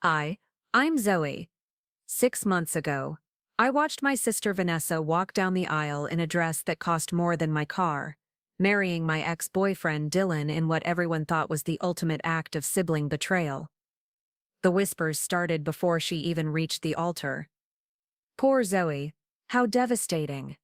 Hi, I'm Zoe. 6 months ago, I watched my sister Vanessa walk down the aisle in a dress that cost more than my car, marrying my ex-boyfriend Dylan in what everyone thought was the ultimate act of sibling betrayal. The whispers started before she even reached the altar. Poor Zoe, how devastating.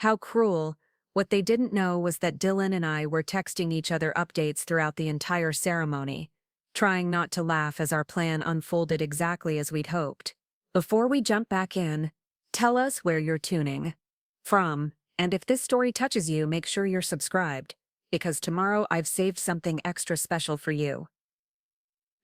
How cruel. What they didn't know was that Dylan and I were texting each other updates throughout the entire ceremony, trying not to laugh as our plan unfolded exactly as we'd hoped. Before we jump back in, tell us where you're tuning from, and if this story touches you, make sure you're subscribed, because tomorrow I've saved something extra special for you.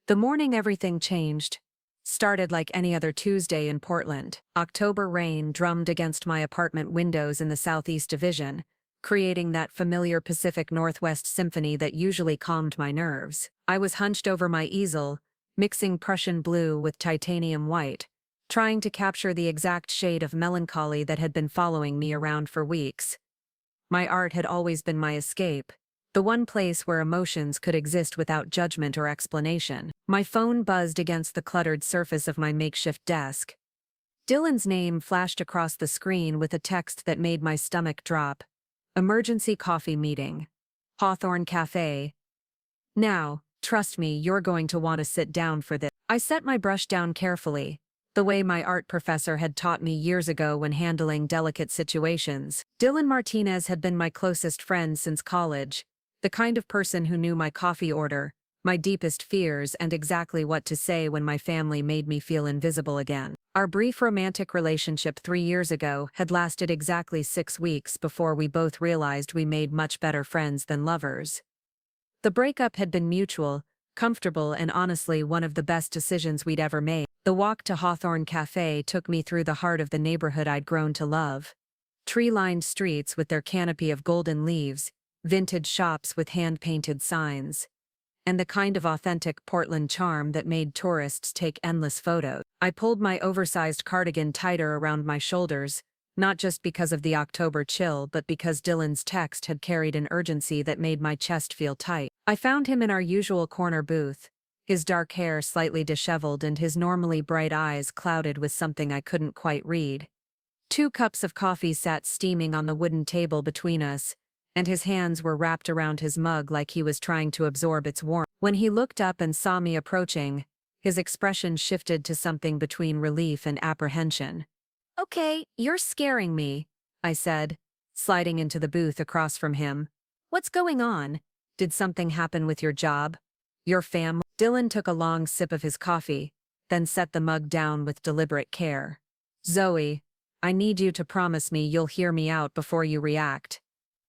The morning everything changed started like any other Tuesday in Portland. October rain drummed against my apartment windows in the Southeast Division, creating that familiar Pacific Northwest symphony that usually calmed my nerves. I was hunched over my easel, mixing Prussian blue with titanium white, trying to capture the exact shade of melancholy that had been following me around for weeks. My art had always been my escape, the one place where emotions could exist without judgment or explanation. My phone buzzed against the cluttered surface of my makeshift desk. Dylan's name flashed across the screen with a text that made my stomach drop. Emergency coffee meeting. Hawthorne Cafe. Now, trust me, you're going to want to sit down for this. I set my brush down carefully, the way my art professor had taught me years ago when handling delicate situations. Dylan Martinez had been my closest friend since college, the kind of person who knew my coffee order, my deepest fears, and exactly what to say when my family made me feel invisible again. Our brief romantic relationship 3 years ago had lasted exactly 6 weeks before we both realized we made much better friends than lovers. The breakup had been mutual, comfortable, and honestly one of the best decisions we'd ever made. The walk to Hawthorne Cafe took me through the heart of the neighborhood I'd grown to love. Tree-lined streets with their canopy of golden leaves, vintage shops with hand-painted signs, and the kind of authentic Portland charm that made tourists take endless photos. I pulled my oversized cardigan tighter around my shoulders, not just because of the October chill but because Dylan's text had carried an urgency that made my chest feel tight. I found him in our usual corner booth, his dark hair slightly disheveled and his normally bright eyes clouded with something I couldn't quite read. 2 cups of coffee sat steaming on the wooden table between us, and his hands were wrapped around his mug like he was trying to absorb its warmth. When he looked up and saw me approaching, his expression shifted to something between relief and apprehension. "Okay, you're scaring me," I said, sliding into the booth across from him. "What's going on? Did something happen with your job? Your family?" Dylan took a long sip of his coffee, then set the mug down with deliberate care. "Zoe, I need you to promise me you'll hear me out before you react.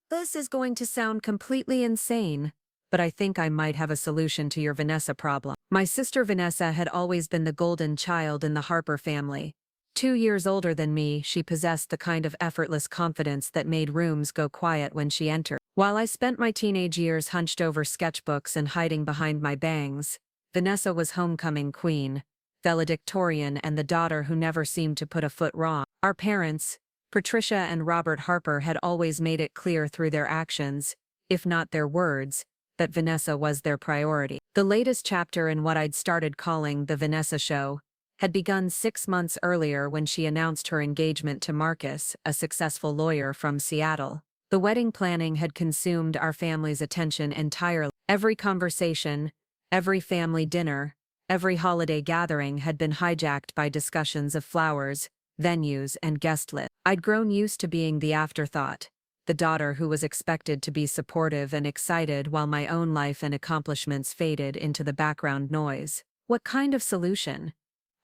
This is going to sound completely insane, but I think I might have a solution to your Vanessa problem." My sister Vanessa had always been the golden child in the Harper family. 2 years older than me, she possessed the kind of effortless confidence that made rooms go quiet when she entered. While I spent my teenage years hunched over sketchbooks and hiding behind my bangs, Vanessa was homecoming queen, valedictorian, and the daughter who never seemed to put a foot wrong. Our parents, Patricia and Robert Harper, had always made it clear through their actions, if not their words, that Vanessa was their priority. The latest chapter in what I'd started calling The Vanessa Show had begun 6 months earlier when she announced her engagement to Marcus, a successful lawyer from Seattle. The wedding planning had consumed our family's attention entirely. Every conversation, every family dinner, every holiday gathering had been hijacked by discussions of flowers, venues, and guest lists. I'd grown used to being the afterthought, the daughter who was expected to be supportive and excited while my own life and accomplishments faded into the background noise. "What kind of solution?"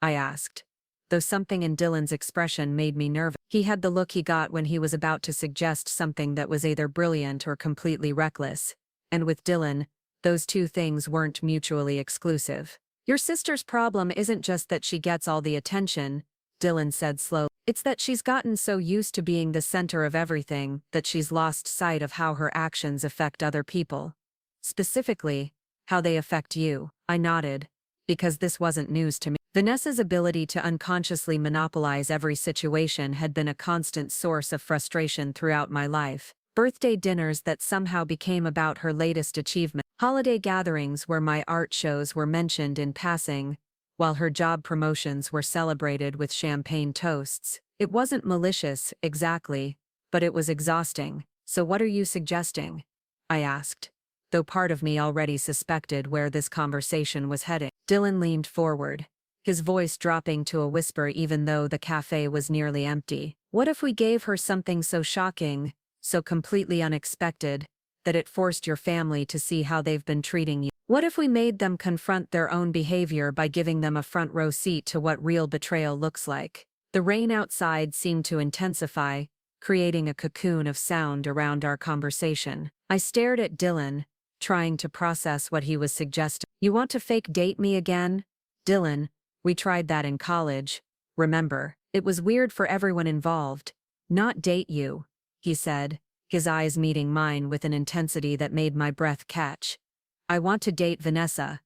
I asked, though something in Dylan's expression made me nervous. He had the look he got when he was about to suggest something that was either brilliant or completely reckless, and with Dylan, those two things weren't mutually exclusive. "Your sister's problem isn't just that she gets all the attention," Dylan said slowly. "It's that she's gotten so used to being the center of everything that she's lost sight of how her actions affect other people. Specifically, how they affect you." I nodded, because this wasn't news to me. Vanessa's ability to unconsciously monopolize every situation had been a constant source of frustration throughout my life. Birthday dinners that somehow became about her latest achievement. Holiday gatherings where my art shows were mentioned in passing, while her job promotions were celebrated with champagne toasts. It wasn't malicious, exactly, but it was exhausting. So what are you suggesting? I asked, though part of me already suspected where this conversation was heading. Dylan leaned forward, his voice dropping to a whisper even though the cafe was nearly empty. What if we gave her something so shocking, so completely unexpected, that it forced your family to see how they've been treating you? What if we made them confront their own behavior by giving them a front row seat to what real betrayal looks like? The rain outside seemed to intensify, creating a cocoon of sound around our conversation. I stared at Dylan, trying to process what he was suggesting. You want to fake date me again? Dylan, we tried that in college. Remember, it was weird for everyone involved. Not date you, he said, his eyes meeting mine with an intensity that made my breath catch. I want to date Vanessa.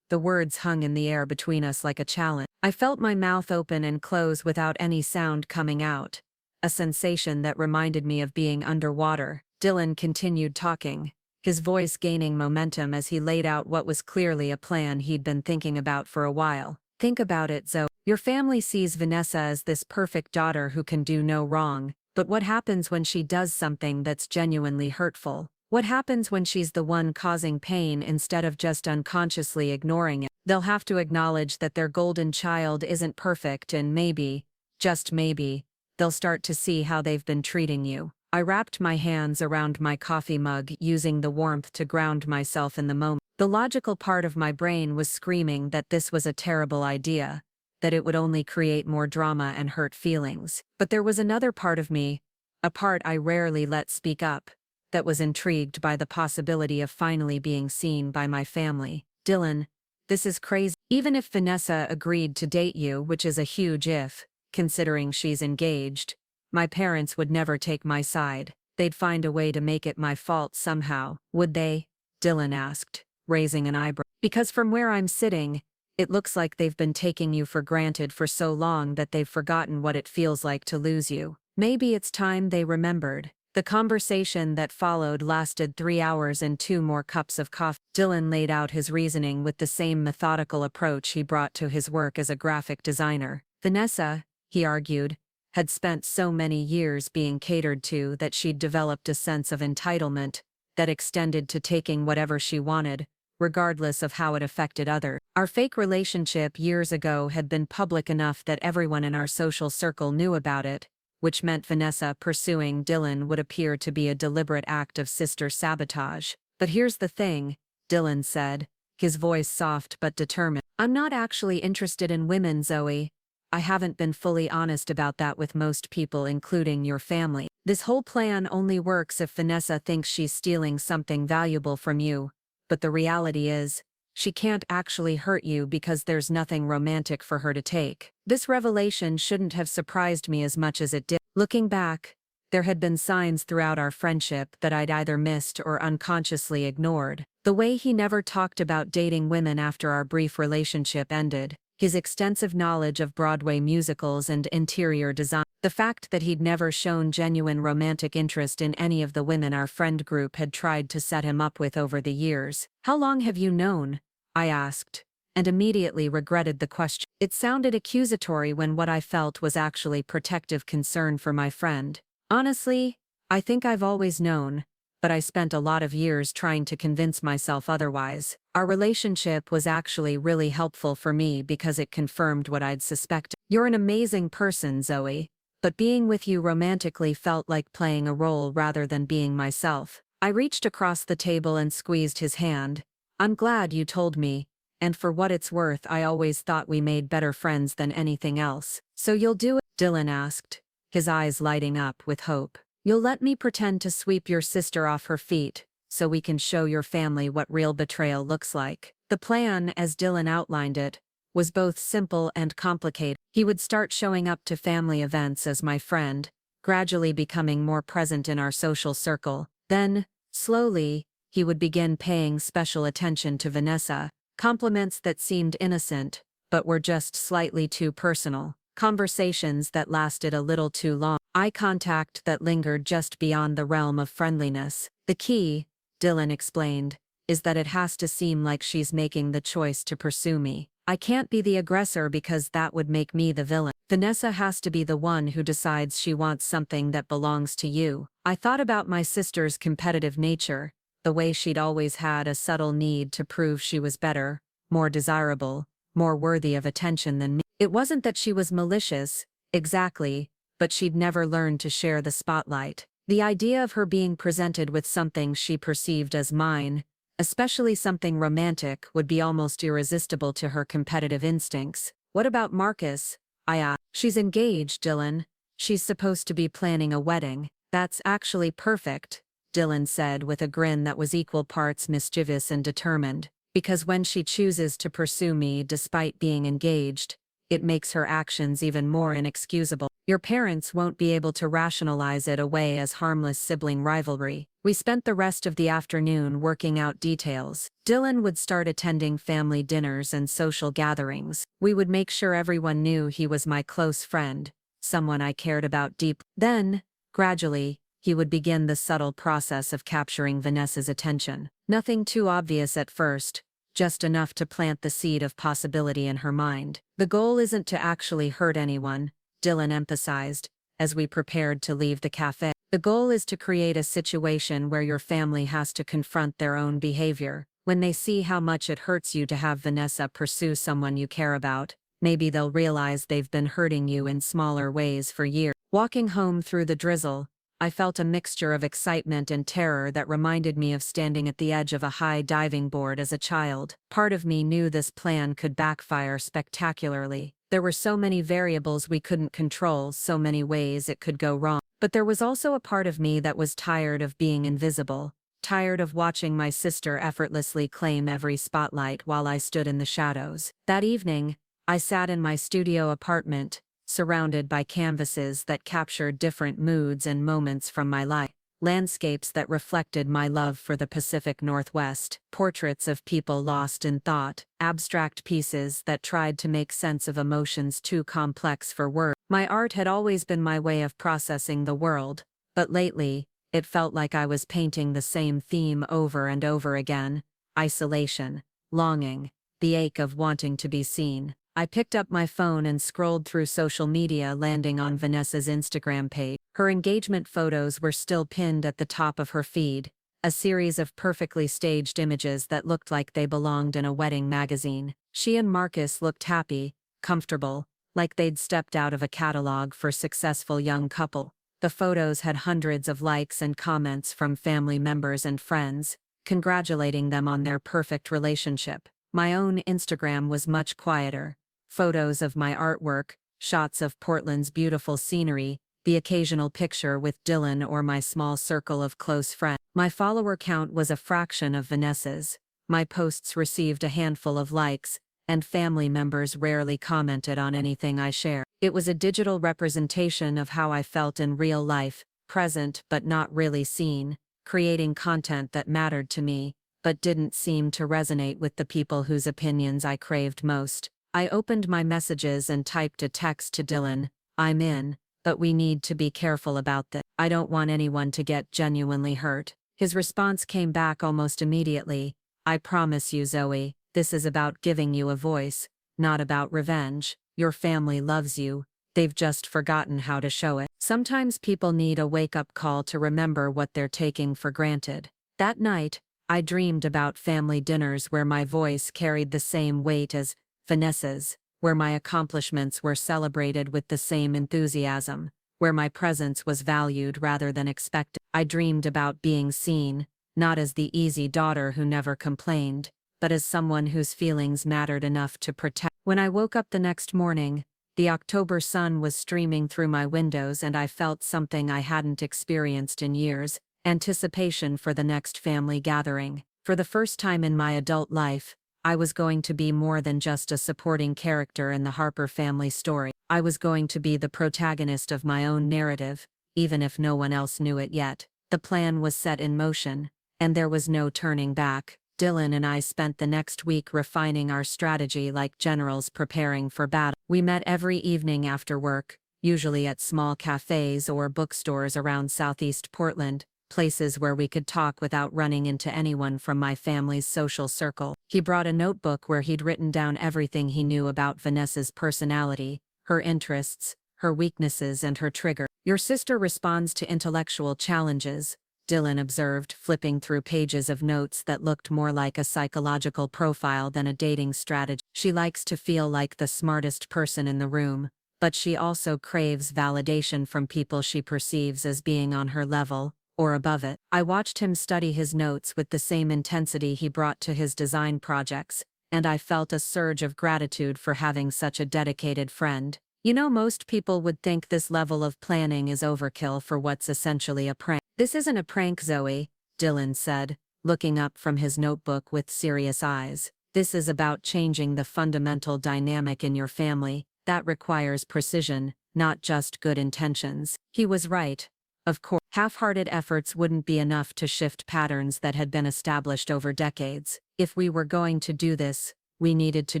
The words hung in the air between us like a challenge. I felt my mouth open and close without any sound coming out, a sensation that reminded me of being underwater. Dylan continued talking, his voice gaining momentum as he laid out what was clearly a plan he'd been thinking about for a while. Think about it, Zoe. Your family sees Vanessa as this perfect daughter who can do no wrong, but what happens when she does something that's genuinely hurtful? What happens when she's the one causing pain instead of just unconsciously ignoring it? They'll have to acknowledge that their golden child isn't perfect, and maybe, just maybe, they'll start to see how they've been treating you. I wrapped my hands around my coffee mug, using the warmth to ground myself in the moment. The logical part of my brain was screaming that this was a terrible idea, that it would only create more drama and hurt feelings. But there was another part of me, a part I rarely let speak up, that was intrigued by the possibility of finally being seen by my family. Dylan, this is crazy. Even if Vanessa agreed to date you, which is a huge if, considering she's engaged, my parents would never take my side. They'd find a way to make it my fault somehow. Would they? Dylan asked, raising an eyebrow. Because from where I'm sitting, it looks like they've been taking you for granted for so long that they've forgotten what it feels like to lose you. Maybe it's time they remembered. The conversation that followed lasted 3 hours and 2 more cups of coffee. Dylan laid out his reasoning with the same methodical approach he brought to his work as a graphic designer. Vanessa, he argued, had spent so many years being catered to that she'd developed a sense of entitlement that extended to taking whatever she wanted, regardless of how it affected others. Our fake relationship years ago had been public enough that everyone in our social circle knew about it, which meant Vanessa pursuing Dylan would appear to be a deliberate act of sister sabotage. But here's the thing, Dylan said, his voice soft but determined. I'm not actually interested in women, Zoe. I haven't been fully honest about that with most people, including your family. This whole plan only works if Vanessa thinks she's stealing something valuable from you, but the reality is, she can't actually hurt you because there's nothing romantic for her to take. This revelation shouldn't have surprised me as much as it did. Looking back, there had been signs throughout our friendship that I'd either missed or unconsciously ignored. The way he never talked about dating women after our brief relationship ended, his extensive knowledge of Broadway musicals and interior design, the fact that he'd never shown genuine romantic interest in any of the women our friend group had tried to set him up with over the years. How long have you known? I asked, and immediately regretted the question. It sounded accusatory when what I felt was actually protective concern for my friend. Honestly, I think I've always known, but I spent a lot of years trying to convince myself otherwise. Our relationship was actually really helpful for me because it confirmed what I'd suspected. You're an amazing person, Zoe, but being with you romantically felt like playing a role rather than being myself. I reached across the table and squeezed his hand. I'm glad you told me, and for what it's worth, I always thought we made better friends than anything else. So you'll do it? Dylan asked, his eyes lighting up with hope. You'll let me pretend to sweep your sister off her feet, so we can show your family what real betrayal looks like. The plan, as Dylan outlined it, was both simple and complicated. He would start showing up to family events as my friend, gradually becoming more present in our social circle. Then, slowly, he would begin paying special attention to Vanessa, compliments that seemed innocent, but were just slightly too personal, conversations that lasted a little too long, eye contact that lingered just beyond the realm of friendliness. The key, Dylan explained, is that it has to seem like she's making the choice to pursue me. I can't be the aggressor because that would make me the villain. Vanessa has to be the one who decides she wants something that belongs to you. I thought about my sister's competitive nature, the way she'd always had a subtle need to prove she was better, more desirable, more worthy of attention than me. It wasn't that she was malicious, exactly, but she'd never learned to share the spotlight. The idea of her being presented with something she perceived as mine, especially something romantic, would be almost irresistible to her competitive instincts. What about Marcus? I asked. She's engaged, Dylan. She's supposed to be planning a wedding. That's actually perfect, Dylan said with a grin that was equal parts mischievous and determined. Because when she chooses to pursue me despite being engaged, it makes her actions even more inexcusable. Your parents won't be able to rationalize it away as harmless sibling rivalry. We spent the rest of the afternoon working out details. Dylan would start attending family dinners and social gatherings. We would make sure everyone knew he was my close friend, someone I cared about deeply. Then, gradually, he would begin the subtle process of capturing Vanessa's attention. Nothing too obvious at first, just enough to plant the seed of possibility in her mind. The goal isn't to actually hurt anyone, Dylan emphasized, as we prepared to leave the cafe. The goal is to create a situation where your family has to confront their own behavior. When they see how much it hurts you to have Vanessa pursue someone you care about, maybe they'll realize they've been hurting you in smaller ways for years. Walking home through the drizzle, I felt a mixture of excitement and terror that reminded me of standing at the edge of a high diving board as a child. Part of me knew this plan could backfire spectacularly. There were so many variables we couldn't control, so many ways it could go wrong. But there was also a part of me that was tired of being invisible, tired of watching my sister effortlessly claim every spotlight while I stood in the shadows. That evening, I sat in my studio apartment, surrounded by canvases that captured different moods and moments from my life. Landscapes that reflected my love for the Pacific Northwest, portraits of people lost in thought, abstract pieces that tried to make sense of emotions too complex for words. My art had always been my way of processing the world, but lately, it felt like I was painting the same theme over and over again: isolation, longing, the ache of wanting to be seen. I picked up my phone and scrolled through social media, landing on Vanessa's Instagram page. Her engagement photos were still pinned at the top of her feed, a series of perfectly staged images that looked like they belonged in a wedding magazine. She and Marcus looked happy, comfortable, like they'd stepped out of a catalog for successful young couple. The photos had hundreds of likes and comments from family members and friends, congratulating them on their perfect relationship. My own Instagram was much quieter. Photos of my artwork, shots of Portland's beautiful scenery, the occasional picture with Dylan or my small circle of close friends. My follower count was a fraction of Vanessa's. My posts received a handful of likes, and family members rarely commented on anything I shared. It was a digital representation of how I felt in real life, present but not really seen, creating content that mattered to me, but didn't seem to resonate with the people whose opinions I craved most. I opened my messages and typed a text to Dylan: "I'm in, but we need to be careful about this. I don't want anyone to get genuinely hurt." His response came back almost immediately: "I promise you, Zoe, this is about giving you a voice, not about revenge. Your family loves you. They've just forgotten how to show it." Sometimes people need a wake-up call to remember what they're taking for granted. That night, I dreamed about family dinners where my voice carried the same weight as Vanessa's, where my accomplishments were celebrated with the same enthusiasm, where my presence was valued rather than expected. I dreamed about being seen, not as the easy daughter who never complained, but as someone whose feelings mattered enough to protect. When I woke up the next morning, the October sun was streaming through my windows and I felt something I hadn't experienced in years: anticipation for the next family gathering. For the first time in my adult life, I was going to be more than just a supporting character in the Harper family story. I was going to be the protagonist of my own narrative, even if no one else knew it yet. The plan was set in motion, and there was no turning back. Dylan and I spent the next week refining our strategy like generals preparing for battle. We met every evening after work, usually at small cafes or bookstores around Southeast Portland, places where we could talk without running into anyone from my family's social circle. He brought a notebook where he'd written down everything he knew about Vanessa's personality, her interests, her weaknesses and her trigger. Your sister responds to intellectual challenges, Dylan observed, flipping through pages of notes that looked more like a psychological profile than a dating strategy. She likes to feel like the smartest person in the room, but she also craves validation from people she perceives as being on her level, or above it. I watched him study his notes with the same intensity he brought to his design projects, and I felt a surge of gratitude for having such a dedicated friend. You know, most people would think this level of planning is overkill for what's essentially a prank. This isn't a prank, Zoe, Dylan said, looking up from his notebook with serious eyes. This is about changing the fundamental dynamic in your family. That requires precision, not just good intentions. He was right. Of course, half-hearted efforts wouldn't be enough to shift patterns that had been established over decades. If we were going to do this, we needed to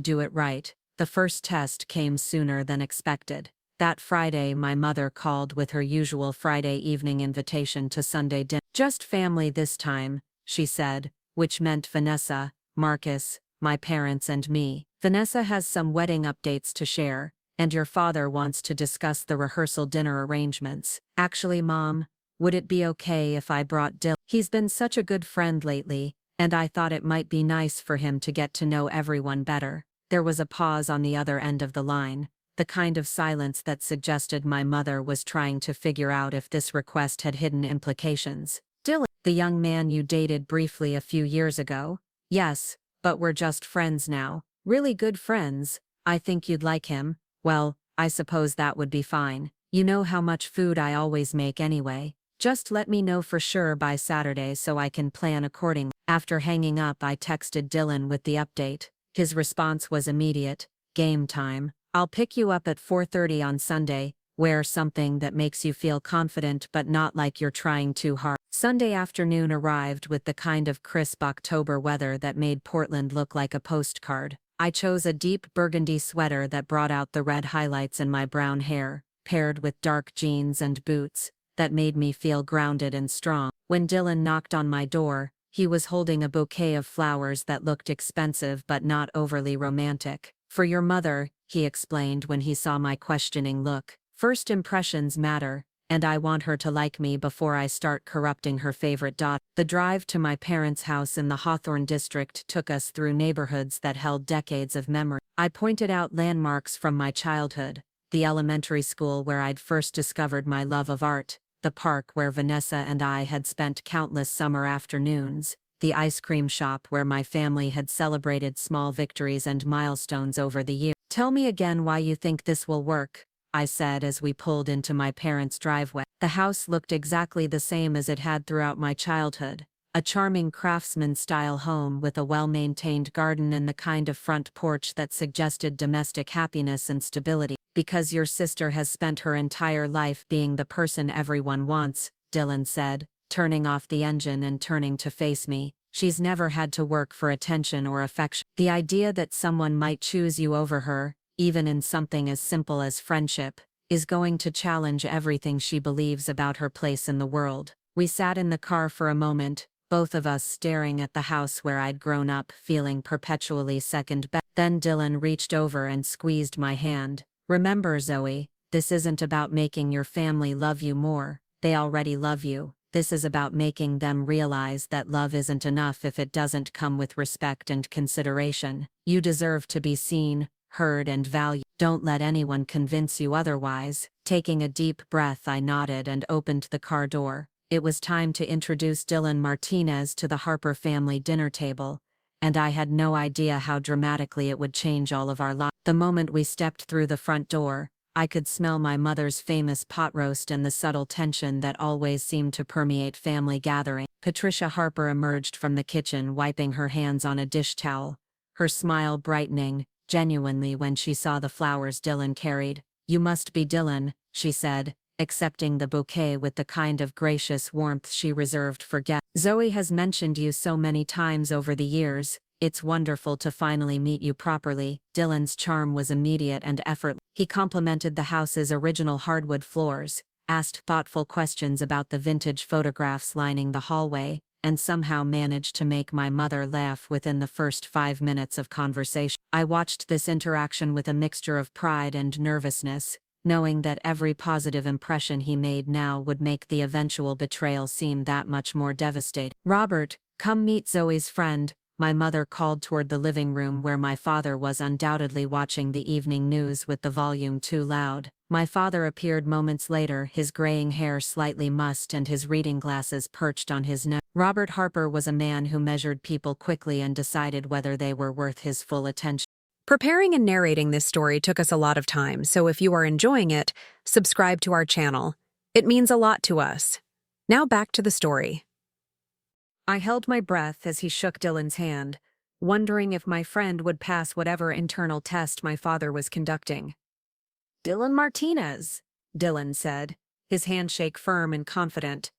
do it right. The first test came sooner than expected. That Friday, my mother called with her usual Friday evening invitation to Sunday dinner. Just family this time, she said, which meant Vanessa, Marcus, my parents and me. Vanessa has some wedding updates to share, and your father wants to discuss the rehearsal dinner arrangements. Actually, Mom, would it be okay if I brought Dylan? He's been such a good friend lately, and I thought it might be nice for him to get to know everyone better. There was a pause on the other end of the line, the kind of silence that suggested my mother was trying to figure out if this request had hidden implications. Dylan, the young man you dated briefly a few years ago? Yes, but we're just friends now. Really good friends. I think you'd like him. Well, I suppose that would be fine. You know how much food I always make anyway. Just let me know for sure by Saturday so I can plan accordingly. After hanging up, I texted Dylan with the update. His response was immediate. Game time. I'll pick you up at 4:30 on Sunday. Wear something that makes you feel confident but not like you're trying too hard. Sunday afternoon arrived with the kind of crisp October weather that made Portland look like a postcard. I chose a deep burgundy sweater that brought out the red highlights in my brown hair, paired with dark jeans and boots that made me feel grounded and strong. When Dylan knocked on my door, he was holding a bouquet of flowers that looked expensive but not overly romantic. For your mother, he explained when he saw my questioning look. First impressions matter, and I want her to like me before I start corrupting her favorite daughter. The drive to my parents' house in the Hawthorne district took us through neighborhoods that held decades of memory. I pointed out landmarks from my childhood, the elementary school where I'd first discovered my love of art, the park where Vanessa and I had spent countless summer afternoons, the ice cream shop where my family had celebrated small victories and milestones over the years. Tell me again why you think this will work, I said as we pulled into my parents' driveway. The house looked exactly the same as it had throughout my childhood, a charming craftsman-style home with a well-maintained garden and the kind of front porch that suggested domestic happiness and stability. Because your sister has spent her entire life being the person everyone wants, Dylan said, turning off the engine and turning to face me. She's never had to work for attention or affection. The idea that someone might choose you over her, even in something as simple as friendship, is going to challenge everything she believes about her place in the world. We sat in the car for a moment, both of us staring at the house where I'd grown up, feeling perpetually second best. Then Dylan reached over and squeezed my hand. Remember, Zoe, this isn't about making your family love you more. They already love you. This is about making them realize that love isn't enough if it doesn't come with respect and consideration. You deserve to be seen, heard and valued. Don't let anyone convince you otherwise. Taking a deep breath, I nodded and opened the car door. It was time to introduce Dylan Martinez to the Harper family dinner table, and I had no idea how dramatically it would change all of our lives. The moment we stepped through the front door, I could smell my mother's famous pot roast and the subtle tension that always seemed to permeate family gatherings. Patricia Harper emerged from the kitchen, wiping her hands on a dish towel, her smile brightening genuinely when she saw the flowers Dylan carried. You must be Dylan, she said, accepting the bouquet with the kind of gracious warmth she reserved for guests. Zoe has mentioned you so many times over the years. It's wonderful to finally meet you properly. Dylan's charm was immediate and effortless. He complimented the house's original hardwood floors, asked thoughtful questions about the vintage photographs lining the hallway, and somehow managed to make my mother laugh within the first 5 minutes of conversation. I watched this interaction with a mixture of pride and nervousness, knowing that every positive impression he made now would make the eventual betrayal seem that much more devastating. "Robert, come meet Zoe's friend," my mother called toward the living room where my father was undoubtedly watching the evening news with the volume too loud. My father appeared moments later, his graying hair slightly mussed and his reading glasses perched on his neck. Robert Harper was a man who measured people quickly and decided whether they were worth his full attention. Preparing and narrating this story took us a lot of time, so if you are enjoying it, subscribe to our channel. It means a lot to us. Now back to the story. I held my breath as he shook Dylan's hand, wondering if my friend would pass whatever internal test my father was conducting. "Dylan Martinez," Dylan said, his handshake firm and confident.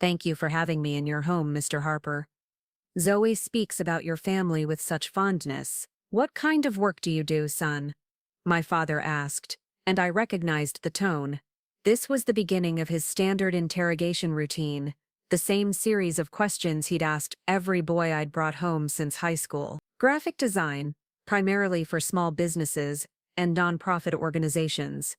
"Thank you for having me in your home, Mr. Harper. Zoe speaks about your family with such fondness. What kind of work do you do, son?" my father asked, and I recognized the tone. This was the beginning of his standard interrogation routine, the same series of questions he'd asked every boy I'd brought home since high school. "Graphic design, primarily for small businesses and nonprofit organizations.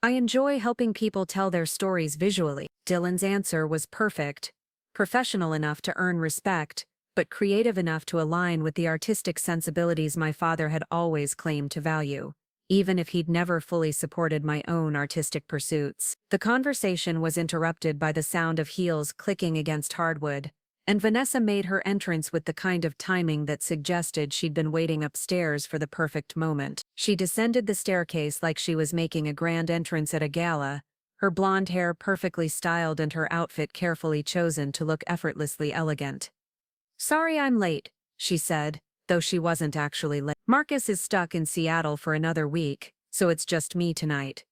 I enjoy helping people tell their stories visually." Dylan's answer was perfect, professional enough to earn respect, but creative enough to align with the artistic sensibilities my father had always claimed to value, even if he'd never fully supported my own artistic pursuits. The conversation was interrupted by the sound of heels clicking against hardwood, and Vanessa made her entrance with the kind of timing that suggested she'd been waiting upstairs for the perfect moment. She descended the staircase like she was making a grand entrance at a gala, her blonde hair perfectly styled and her outfit carefully chosen to look effortlessly elegant. "Sorry I'm late," she said, though she wasn't actually late. "Marcus is stuck in Seattle for another week, so it's just me tonight."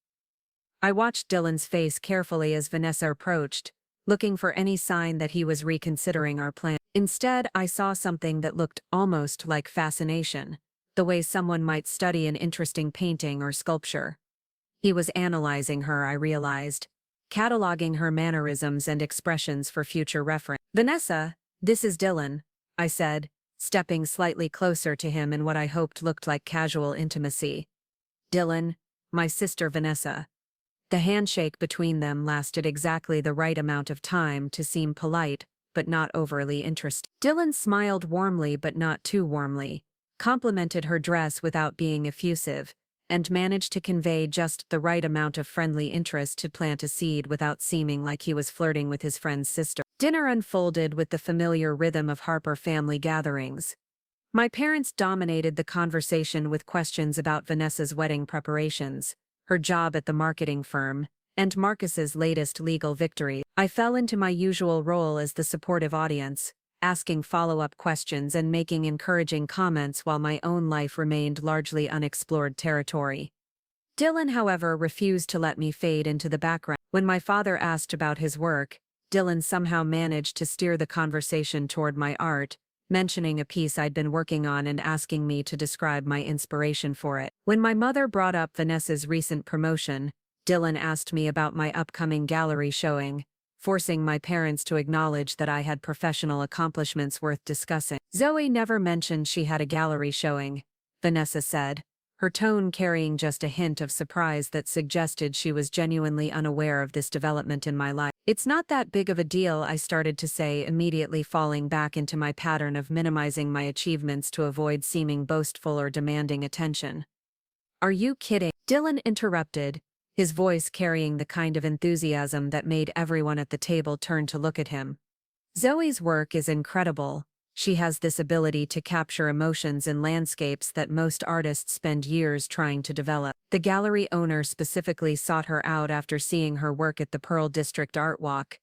I watched Dylan's face carefully as Vanessa approached, looking for any sign that he was reconsidering our plan. Instead, I saw something that looked almost like fascination, the way someone might study an interesting painting or sculpture. He was analyzing her, I realized, cataloging her mannerisms and expressions for future reference. "Vanessa, this is Dylan," I said, stepping slightly closer to him in what I hoped looked like casual intimacy. "Dylan, my sister Vanessa." The handshake between them lasted exactly the right amount of time to seem polite, but not overly interested. Dylan smiled warmly but not too warmly, complimented her dress without being effusive, and managed to convey just the right amount of friendly interest to plant a seed without seeming like he was flirting with his friend's sister. Dinner unfolded with the familiar rhythm of Harper family gatherings. My parents dominated the conversation with questions about Vanessa's wedding preparations, her job at the marketing firm, and Marcus's latest legal victory. I fell into my usual role as the supportive audience, asking follow-up questions and making encouraging comments while my own life remained largely unexplored territory. Dylan, however, refused to let me fade into the background. When my father asked about his work, Dylan somehow managed to steer the conversation toward my art, mentioning a piece I'd been working on and asking me to describe my inspiration for it. When my mother brought up Vanessa's recent promotion, Dylan asked me about my upcoming gallery showing, forcing my parents to acknowledge that I had professional accomplishments worth discussing. "Zoe never mentioned she had a gallery showing," Vanessa said, her tone carrying just a hint of surprise that suggested she was genuinely unaware of this development in my life. "It's not that big of a deal," I started to say, immediately falling back into my pattern of minimizing my achievements to avoid seeming boastful or demanding attention. "Are you kidding?" Dylan interrupted, his voice carrying the kind of enthusiasm that made everyone at the table turn to look at him. "Zoe's work is incredible. She has this ability to capture emotions in landscapes that most artists spend years trying to develop." The gallery owner specifically sought her out after seeing her work at the Pearl District Art Walk.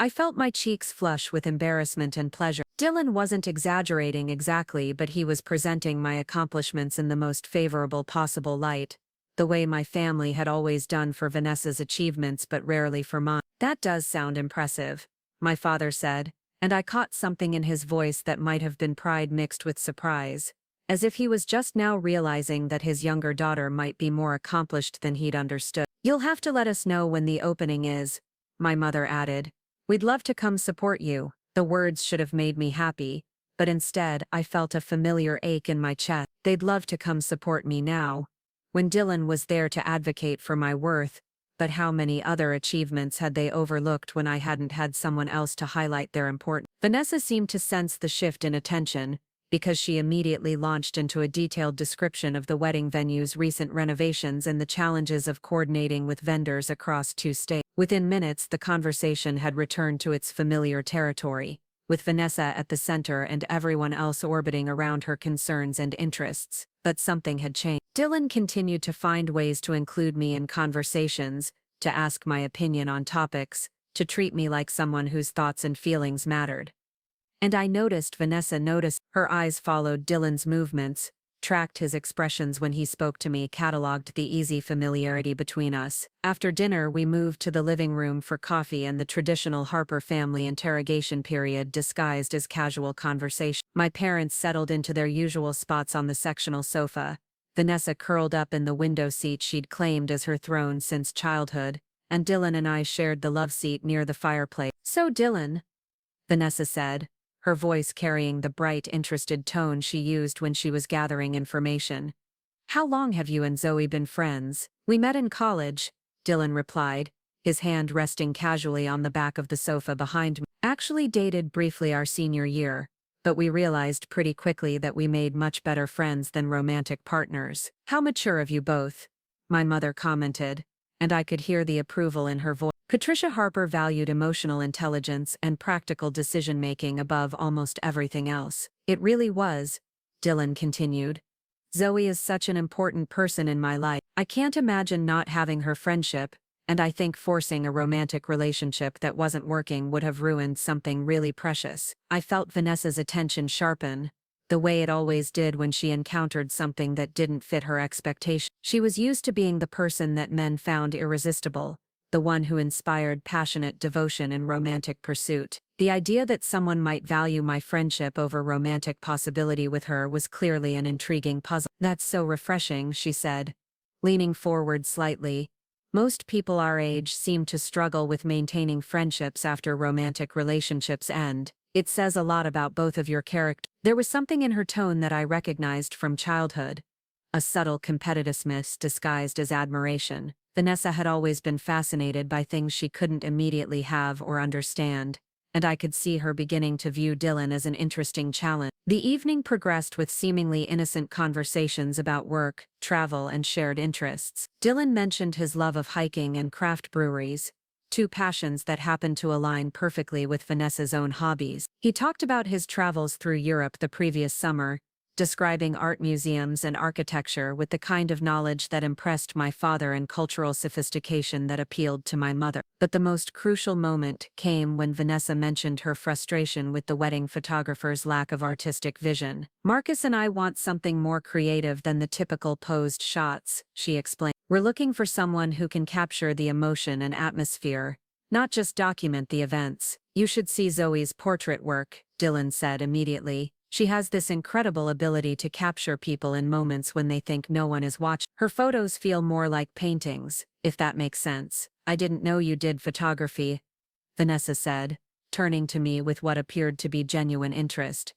I felt my cheeks flush with embarrassment and pleasure. Dylan wasn't exaggerating exactly, but he was presenting my accomplishments in the most favorable possible light, the way my family had always done for Vanessa's achievements but rarely for mine. "That does sound impressive," my father said, and I caught something in his voice that might have been pride mixed with surprise, as if he was just now realizing that his younger daughter might be more accomplished than he'd understood. You'll have to let us know when the opening is, my mother added. We'd love to come support you. The words should have made me happy, but instead I felt a familiar ache in my chest. They'd love to come support me now, when Dylan was there to advocate for my worth, but how many other achievements had they overlooked when I hadn't had someone else to highlight their importance? Vanessa seemed to sense the shift in attention, because she immediately launched into a detailed description of the wedding venue's recent renovations and the challenges of coordinating with vendors across 2 states. Within minutes, the conversation had returned to its familiar territory, with Vanessa at the center and everyone else orbiting around her concerns and interests. But something had changed. Dylan continued to find ways to include me in conversations, to ask my opinion on topics, to treat me like someone whose thoughts and feelings mattered. And I noticed Vanessa noticed. Her eyes followed Dylan's movements, tracked his expressions when he spoke to me, cataloged the easy familiarity between us. After dinner, we moved to the living room for coffee and the traditional Harper family interrogation period disguised as casual conversation. My parents settled into their usual spots on the sectional sofa, Vanessa curled up in the window seat she'd claimed as her throne since childhood, and Dylan and I shared the love seat near the fireplace. "So Dylan," Vanessa said, her voice carrying the bright, interested tone she used when she was gathering information. "How long have you and Zoe been friends?" "We met in college," Dylan replied, his hand resting casually on the back of the sofa behind me. "Actually dated briefly our senior year, but we realized pretty quickly that we made much better friends than romantic partners." "How mature of you both," my mother commented, and I could hear the approval in her voice. Patricia Harper valued emotional intelligence and practical decision-making above almost everything else. "It really was," Dylan continued. "Zoe is such an important person in my life. I can't imagine not having her friendship, and I think forcing a romantic relationship that wasn't working would have ruined something really precious." I felt Vanessa's attention sharpen, the way it always did when she encountered something that didn't fit her expectations. She was used to being the person that men found irresistible, the one who inspired passionate devotion in romantic pursuit. The idea that someone might value my friendship over romantic possibility with her was clearly an intriguing puzzle. "That's so refreshing," she said, leaning forward slightly. "Most people our age seem to struggle with maintaining friendships after romantic relationships end. It says a lot about both of your character." There was something in her tone that I recognized from childhood, a subtle competitiveness disguised as admiration. Vanessa had always been fascinated by things she couldn't immediately have or understand, and I could see her beginning to view Dylan as an interesting challenge. The evening progressed with seemingly innocent conversations about work, travel, and shared interests. Dylan mentioned his love of hiking and craft breweries, two passions that happened to align perfectly with Vanessa's own hobbies. He talked about his travels through Europe the previous summer, describing art museums and architecture with the kind of knowledge that impressed my father and cultural sophistication that appealed to my mother. But the most crucial moment came when Vanessa mentioned her frustration with the wedding photographer's lack of artistic vision. "Marcus and I want something more creative than the typical posed shots," she explained. "We're looking for someone who can capture the emotion and atmosphere, not just document the events." "You should see Zoe's portrait work," Dylan said immediately. "She has this incredible ability to capture people in moments when they think no one is watching. Her photos feel more like paintings, if that makes sense." "I didn't know you did photography," Vanessa said, turning to me with what appeared to be genuine interest.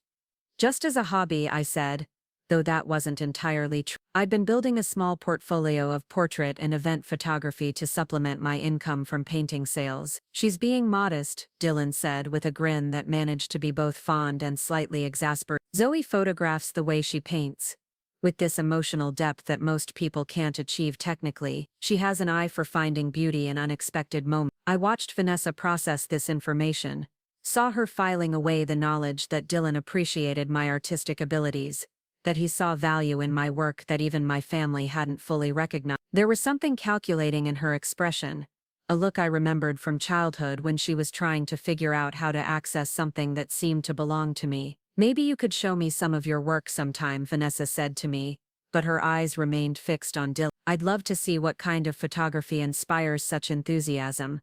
"Just as a hobby," I said, though that wasn't entirely true. I'd been building a small portfolio of portrait and event photography to supplement my income from painting sales. "She's being modest," Dylan said with a grin that managed to be both fond and slightly exasperated. "Zoe photographs the way she paints, with this emotional depth that most people can't achieve technically. She has an eye for finding beauty in unexpected moments." I watched Vanessa process this information, saw her filing away the knowledge that Dylan appreciated my artistic abilities, that he saw value in my work that even my family hadn't fully recognized. There was something calculating in her expression, a look I remembered from childhood when she was trying to figure out how to access something that seemed to belong to me. "Maybe you could show me some of your work sometime," Vanessa said to me, but her eyes remained fixed on Dylan. "I'd love to see what kind of photography inspires such enthusiasm."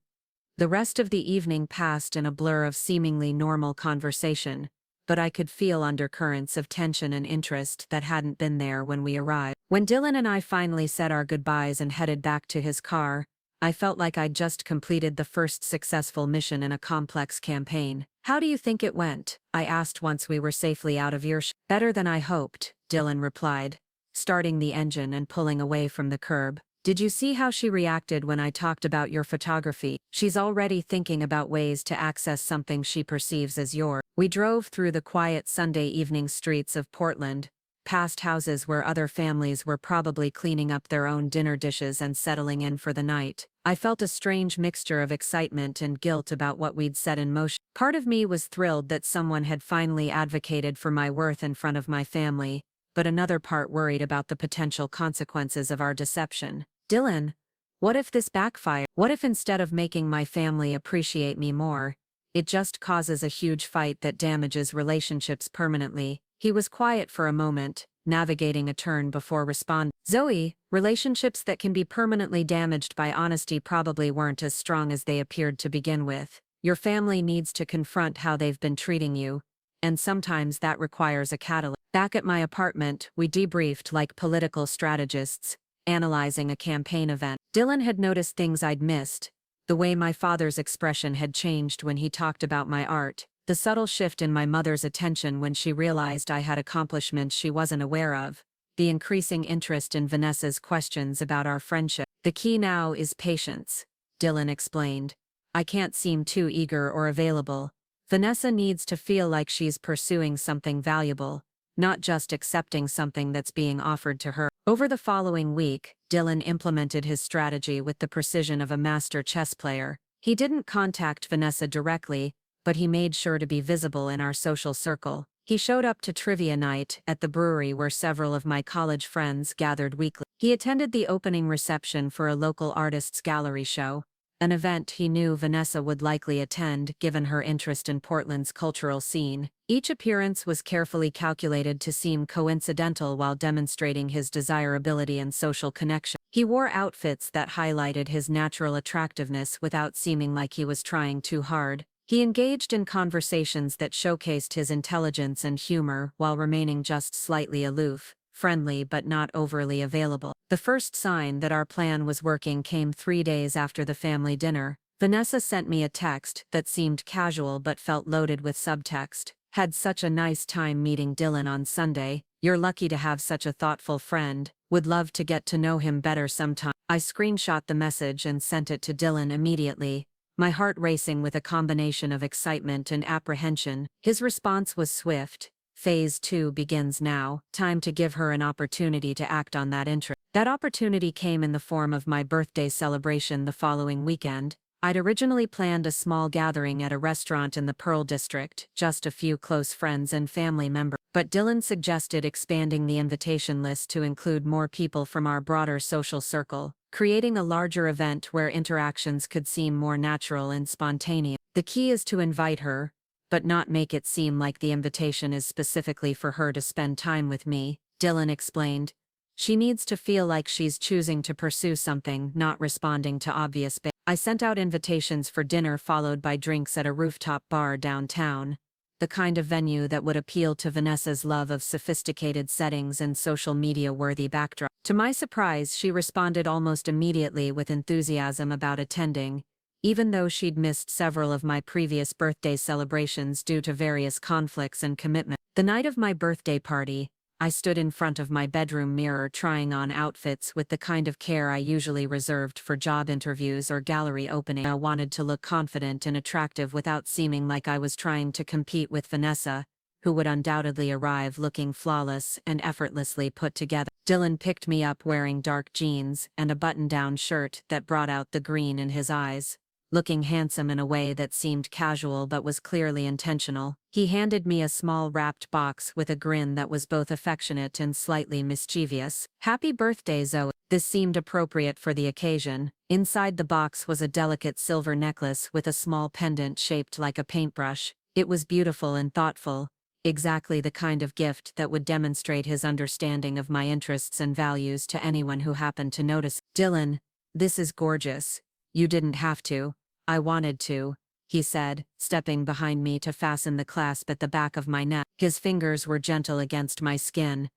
The rest of the evening passed in a blur of seemingly normal conversation, but I could feel undercurrents of tension and interest that hadn't been there when we arrived. When Dylan and I finally said our goodbyes and headed back to his car, I felt like I'd just completed the first successful mission in a complex campaign. How do you think it went? I asked once we were safely out of earshot. Better than I hoped, Dylan replied, starting the engine and pulling away from the curb. Did you see how she reacted when I talked about your photography? She's already thinking about ways to access something she perceives as yours. We drove through the quiet Sunday evening streets of Portland, past houses where other families were probably cleaning up their own dinner dishes and settling in for the night. I felt a strange mixture of excitement and guilt about what we'd set in motion. Part of me was thrilled that someone had finally advocated for my worth in front of my family, but another part worried about the potential consequences of our deception. Dylan, what if this backfires? What if instead of making my family appreciate me more, it just causes a huge fight that damages relationships permanently? He was quiet for a moment, navigating a turn before responding. Zoe, relationships that can be permanently damaged by honesty probably weren't as strong as they appeared to begin with. Your family needs to confront how they've been treating you, and sometimes that requires a catalyst. Back at my apartment, we debriefed like political strategists, analyzing a campaign event. Dylan had noticed things I'd missed, the way my father's expression had changed when he talked about my art, the subtle shift in my mother's attention when she realized I had accomplishments she wasn't aware of, the increasing interest in Vanessa's questions about our friendship. The key now is patience, Dylan explained. I can't seem too eager or available. Vanessa needs to feel like she's pursuing something valuable, not just accepting something that's being offered to her. Over the following week, Dylan implemented his strategy with the precision of a master chess player. He didn't contact Vanessa directly, but he made sure to be visible in our social circle. He showed up to trivia night at the brewery where several of my college friends gathered weekly. He attended the opening reception for a local artists' gallery show, an event he knew Vanessa would likely attend given her interest in Portland's cultural scene. Each appearance was carefully calculated to seem coincidental while demonstrating his desirability and social connection. He wore outfits that highlighted his natural attractiveness without seeming like he was trying too hard. He engaged in conversations that showcased his intelligence and humor while remaining just slightly aloof, friendly but not overly available. The first sign that our plan was working came 3 days after the family dinner. Vanessa sent me a text that seemed casual but felt loaded with subtext. Had such a nice time meeting Dylan on Sunday. You're lucky to have such a thoughtful friend. Would love to get to know him better sometime. I screenshot the message and sent it to Dylan immediately, my heart racing with a combination of excitement and apprehension. His response was swift. Phase 2 begins now. Time to give her an opportunity to act on that interest. That opportunity came in the form of my birthday celebration the following weekend. I'd originally planned a small gathering at a restaurant in the Pearl District, just a few close friends and family members. But Dylan suggested expanding the invitation list to include more people from our broader social circle, creating a larger event where interactions could seem more natural and spontaneous. The key is to invite her, but not make it seem like the invitation is specifically for her to spend time with me, Dylan explained. She needs to feel like she's choosing to pursue something, not responding to obvious bait. I sent out invitations for dinner followed by drinks at a rooftop bar downtown, the kind of venue that would appeal to Vanessa's love of sophisticated settings and social media-worthy backdrop. To my surprise, she responded almost immediately with enthusiasm about attending, even though she'd missed several of my previous birthday celebrations due to various conflicts and commitments. The night of my birthday party, I stood in front of my bedroom mirror trying on outfits with the kind of care I usually reserved for job interviews or gallery openings. I wanted to look confident and attractive without seeming like I was trying to compete with Vanessa, who would undoubtedly arrive looking flawless and effortlessly put together. Dylan picked me up wearing dark jeans and a button-down shirt that brought out the green in his eyes, looking handsome in a way that seemed casual but was clearly intentional. He handed me a small wrapped box with a grin that was both affectionate and slightly mischievous. "Happy birthday, Zoe." This seemed appropriate for the occasion. Inside the box was a delicate silver necklace with a small pendant shaped like a paintbrush. It was beautiful and thoughtful, exactly the kind of gift that would demonstrate his understanding of my interests and values to anyone who happened to notice. "Dylan, this is gorgeous. You didn't have to. I wanted to," he said, stepping behind me to fasten the clasp at the back of my neck. His fingers were gentle against my skin,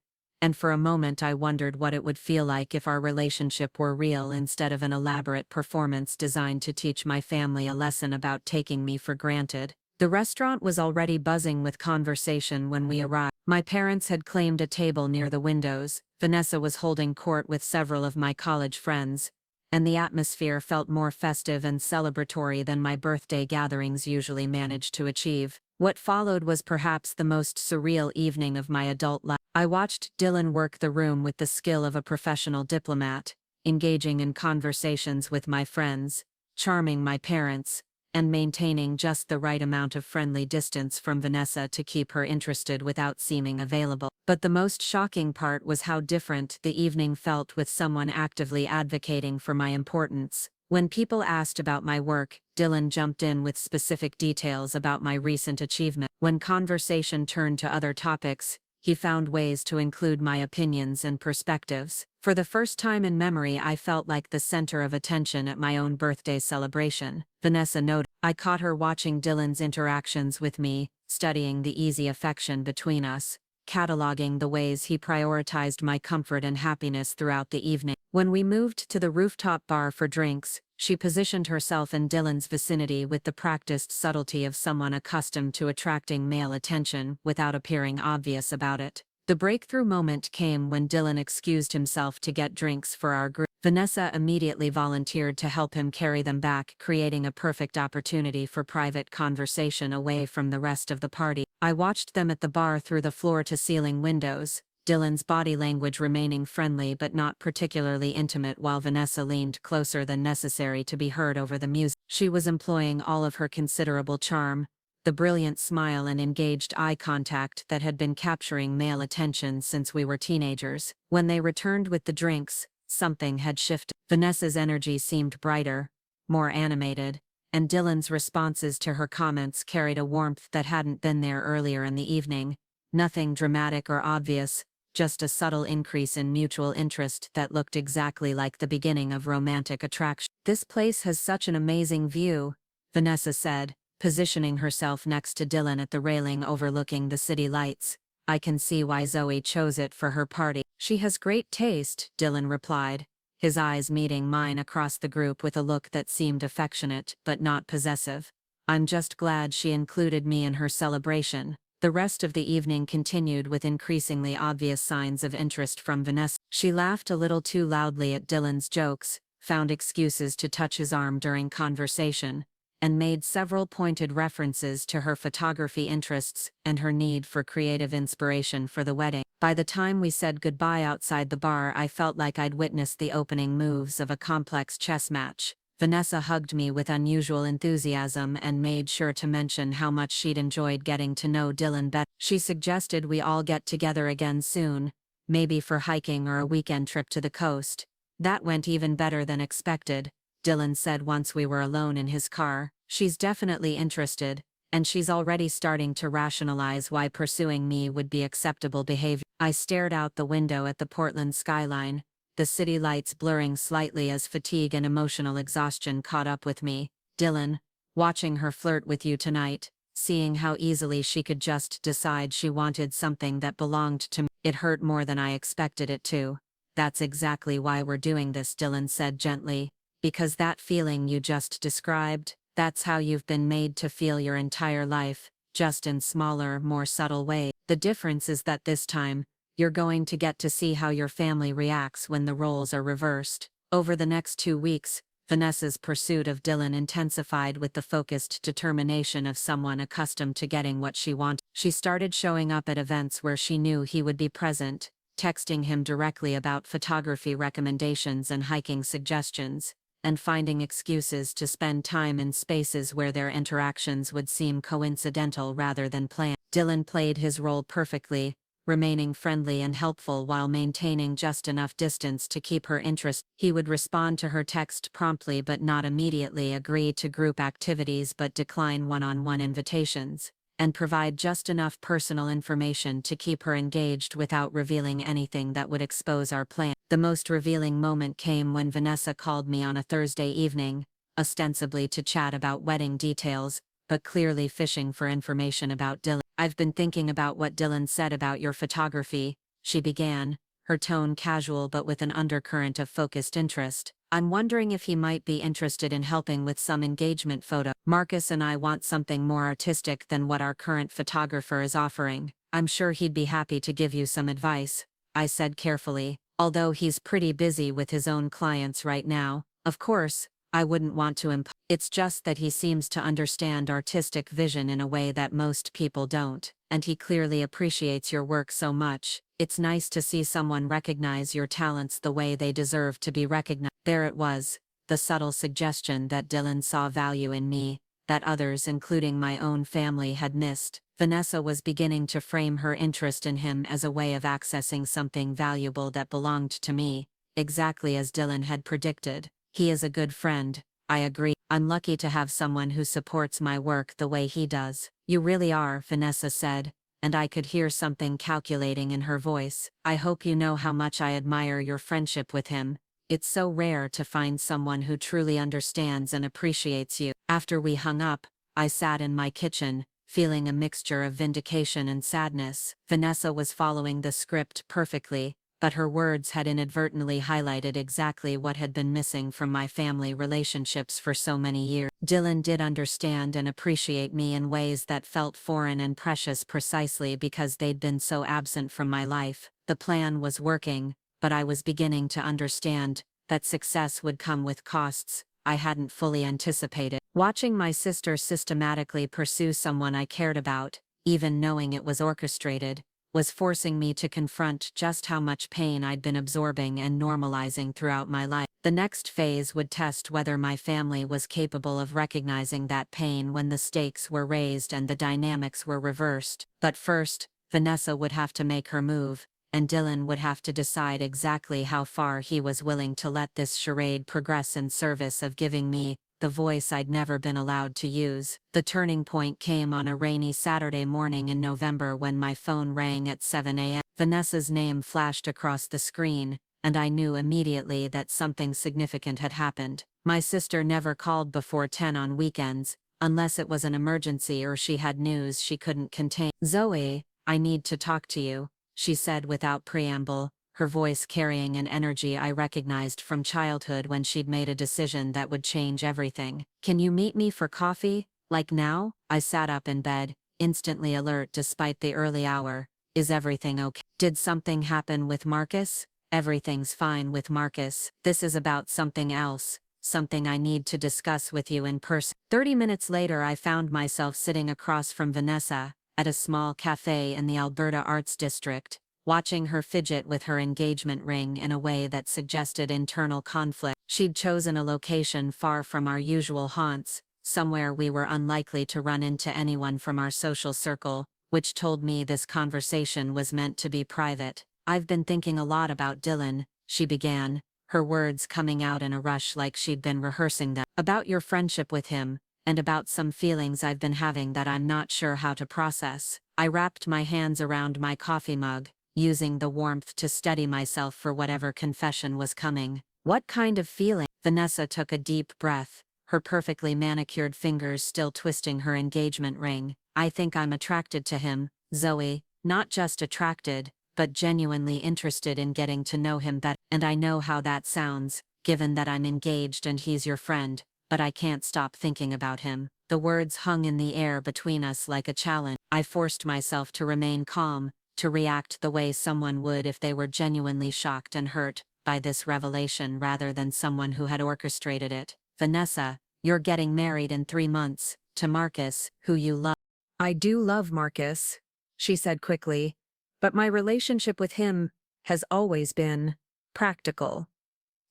and for a moment I wondered what it would feel like if our relationship were real instead of an elaborate performance designed to teach my family a lesson about taking me for granted. The restaurant was already buzzing with conversation when we arrived. My parents had claimed a table near the windows, Vanessa was holding court with several of my college friends, and the atmosphere felt more festive and celebratory than my birthday gatherings usually managed to achieve. What followed was perhaps the most surreal evening of my adult life. I watched Dylan work the room with the skill of a professional diplomat, engaging in conversations with my friends, charming my parents, and maintaining just the right amount of friendly distance from Vanessa to keep her interested without seeming available. But the most shocking part was how different the evening felt with someone actively advocating for my importance. When people asked about my work, Dylan jumped in with specific details about my recent achievement. When conversation turned to other topics, he found ways to include my opinions and perspectives. For the first time in memory, I felt like the center of attention at my own birthday celebration. Vanessa noted. I caught her watching Dylan's interactions with me, studying the easy affection between us, cataloging the ways he prioritized my comfort and happiness throughout the evening. When we moved to the rooftop bar for drinks, she positioned herself in Dylan's vicinity with the practiced subtlety of someone accustomed to attracting male attention without appearing obvious about it. The breakthrough moment came when Dylan excused himself to get drinks for our group. Vanessa immediately volunteered to help him carry them back, creating a perfect opportunity for private conversation away from the rest of the party. I watched them at the bar through the floor-to-ceiling windows, Dylan's body language remaining friendly but not particularly intimate while Vanessa leaned closer than necessary to be heard over the music. She was employing all of her considerable charm, the brilliant smile and engaged eye contact that had been capturing male attention since we were teenagers. When they returned with the drinks, something had shifted. Vanessa's energy seemed brighter, more animated, and Dylan's responses to her comments carried a warmth that hadn't been there earlier in the evening. Nothing dramatic or obvious, just a subtle increase in mutual interest that looked exactly like the beginning of romantic attraction. "This place has such an amazing view," Vanessa said, positioning herself next to Dylan at the railing overlooking the city lights. "I can see why Zoe chose it for her party." "She has great taste," Dylan replied, his eyes meeting mine across the group with a look that seemed affectionate but not possessive. "I'm just glad she included me in her celebration." The rest of the evening continued with increasingly obvious signs of interest from Vanessa. She laughed a little too loudly at Dylan's jokes, found excuses to touch his arm during conversation, and made several pointed references to her photography interests and her need for creative inspiration for the wedding. By the time we said goodbye outside the bar, I felt like I'd witnessed the opening moves of a complex chess match. Vanessa hugged me with unusual enthusiasm and made sure to mention how much she'd enjoyed getting to know Dylan better. She suggested we all get together again soon, maybe for hiking or a weekend trip to the coast. "That went even better than expected," Dylan said once we were alone in his car. "She's definitely interested, and she's already starting to rationalize why pursuing me would be acceptable behavior." I stared out the window at the Portland skyline, the city lights blurring slightly as fatigue and emotional exhaustion caught up with me. "Dylan, watching her flirt with you tonight, seeing how easily she could just decide she wanted something that belonged to me, it hurt more than I expected it to." "That's exactly why we're doing this," Dylan said gently. "Because that feeling you just described, that's how you've been made to feel your entire life, just in smaller, more subtle ways. The difference is that this time, you're going to get to see how your family reacts when the roles are reversed." Over the next 2 weeks, Vanessa's pursuit of Dylan intensified with the focused determination of someone accustomed to getting what she wanted. She started showing up at events where she knew he would be present, texting him directly about photography recommendations and hiking suggestions, and finding excuses to spend time in spaces where their interactions would seem coincidental rather than planned. Dylan played his role perfectly, remaining friendly and helpful while maintaining just enough distance to keep her interest. He would respond to her text promptly but not immediately, agree to group activities but decline one-on-one invitations, and provide just enough personal information to keep her engaged without revealing anything that would expose our plan. The most revealing moment came when Vanessa called me on a Thursday evening, ostensibly to chat about wedding details, but clearly fishing for information about Dylan. "I've been thinking about what Dylan said about your photography," she began, her tone casual but with an undercurrent of focused interest. I'm wondering if he might be interested in helping with some engagement photo. Marcus and I want something more artistic than what our current photographer is offering. I'm sure he'd be happy to give you some advice, I said carefully, although he's pretty busy with his own clients right now. Of course, I wouldn't want to It's just that he seems to understand artistic vision in a way that most people don't, and he clearly appreciates your work so much. It's nice to see someone recognize your talents the way they deserve to be recognized. There it was, the subtle suggestion that Dylan saw value in me, that others including my own family had missed. Vanessa was beginning to frame her interest in him as a way of accessing something valuable that belonged to me, exactly as Dylan had predicted. He is a good friend, I agree. I'm lucky to have someone who supports my work the way he does. You really are, Vanessa said, and I could hear something calculating in her voice. I hope you know how much I admire your friendship with him. It's so rare to find someone who truly understands and appreciates you. After we hung up, I sat in my kitchen, feeling a mixture of vindication and sadness. Vanessa was following the script perfectly, but her words had inadvertently highlighted exactly what had been missing from my family relationships for so many years. Dylan did understand and appreciate me in ways that felt foreign and precious precisely because they'd been so absent from my life. The plan was working, but I was beginning to understand that success would come with costs I hadn't fully anticipated. Watching my sister systematically pursue someone I cared about, even knowing it was orchestrated, was forcing me to confront just how much pain I'd been absorbing and normalizing throughout my life. The next phase would test whether my family was capable of recognizing that pain when the stakes were raised and the dynamics were reversed. But first, Vanessa would have to make her move, and Dylan would have to decide exactly how far he was willing to let this charade progress in service of giving me the voice I'd never been allowed to use. The turning point came on a rainy Saturday morning in November when my phone rang at 7 a.m. Vanessa's name flashed across the screen, and I knew immediately that something significant had happened. My sister never called before 10 on weekends, unless it was an emergency or she had news she couldn't contain. "Zoe, I need to talk to you," she said without preamble, her voice carrying an energy I recognized from childhood when she'd made a decision that would change everything. "Can you meet me for coffee, like now?" I sat up in bed, instantly alert despite the early hour. "Is everything okay? Did something happen with Marcus?" "Everything's fine with Marcus. This is about something else, something I need to discuss with you in person." 30 minutes later I found myself sitting across from Vanessa, at a small cafe in the Alberta Arts District, watching her fidget with her engagement ring in a way that suggested internal conflict. She'd chosen a location far from our usual haunts, somewhere we were unlikely to run into anyone from our social circle, which told me this conversation was meant to be private. "I've been thinking a lot about Dylan," she began, her words coming out in a rush like she'd been rehearsing them. "About your friendship with him, and about some feelings I've been having that I'm not sure how to process." I wrapped my hands around my coffee mug, using the warmth to steady myself for whatever confession was coming. "What kind of feeling?" Vanessa took a deep breath, her perfectly manicured fingers still twisting her engagement ring. "I think I'm attracted to him, Zoe, not just attracted, but genuinely interested in getting to know him better. And I know how that sounds, given that I'm engaged and he's your friend, but I can't stop thinking about him." The words hung in the air between us like a challenge. I forced myself to remain calm, to react the way someone would if they were genuinely shocked and hurt by this revelation rather than someone who had orchestrated it. "Vanessa, you're getting married in 3 months, to Marcus, who you love." "I do love Marcus," she said quickly, "but my relationship with him has always been practical,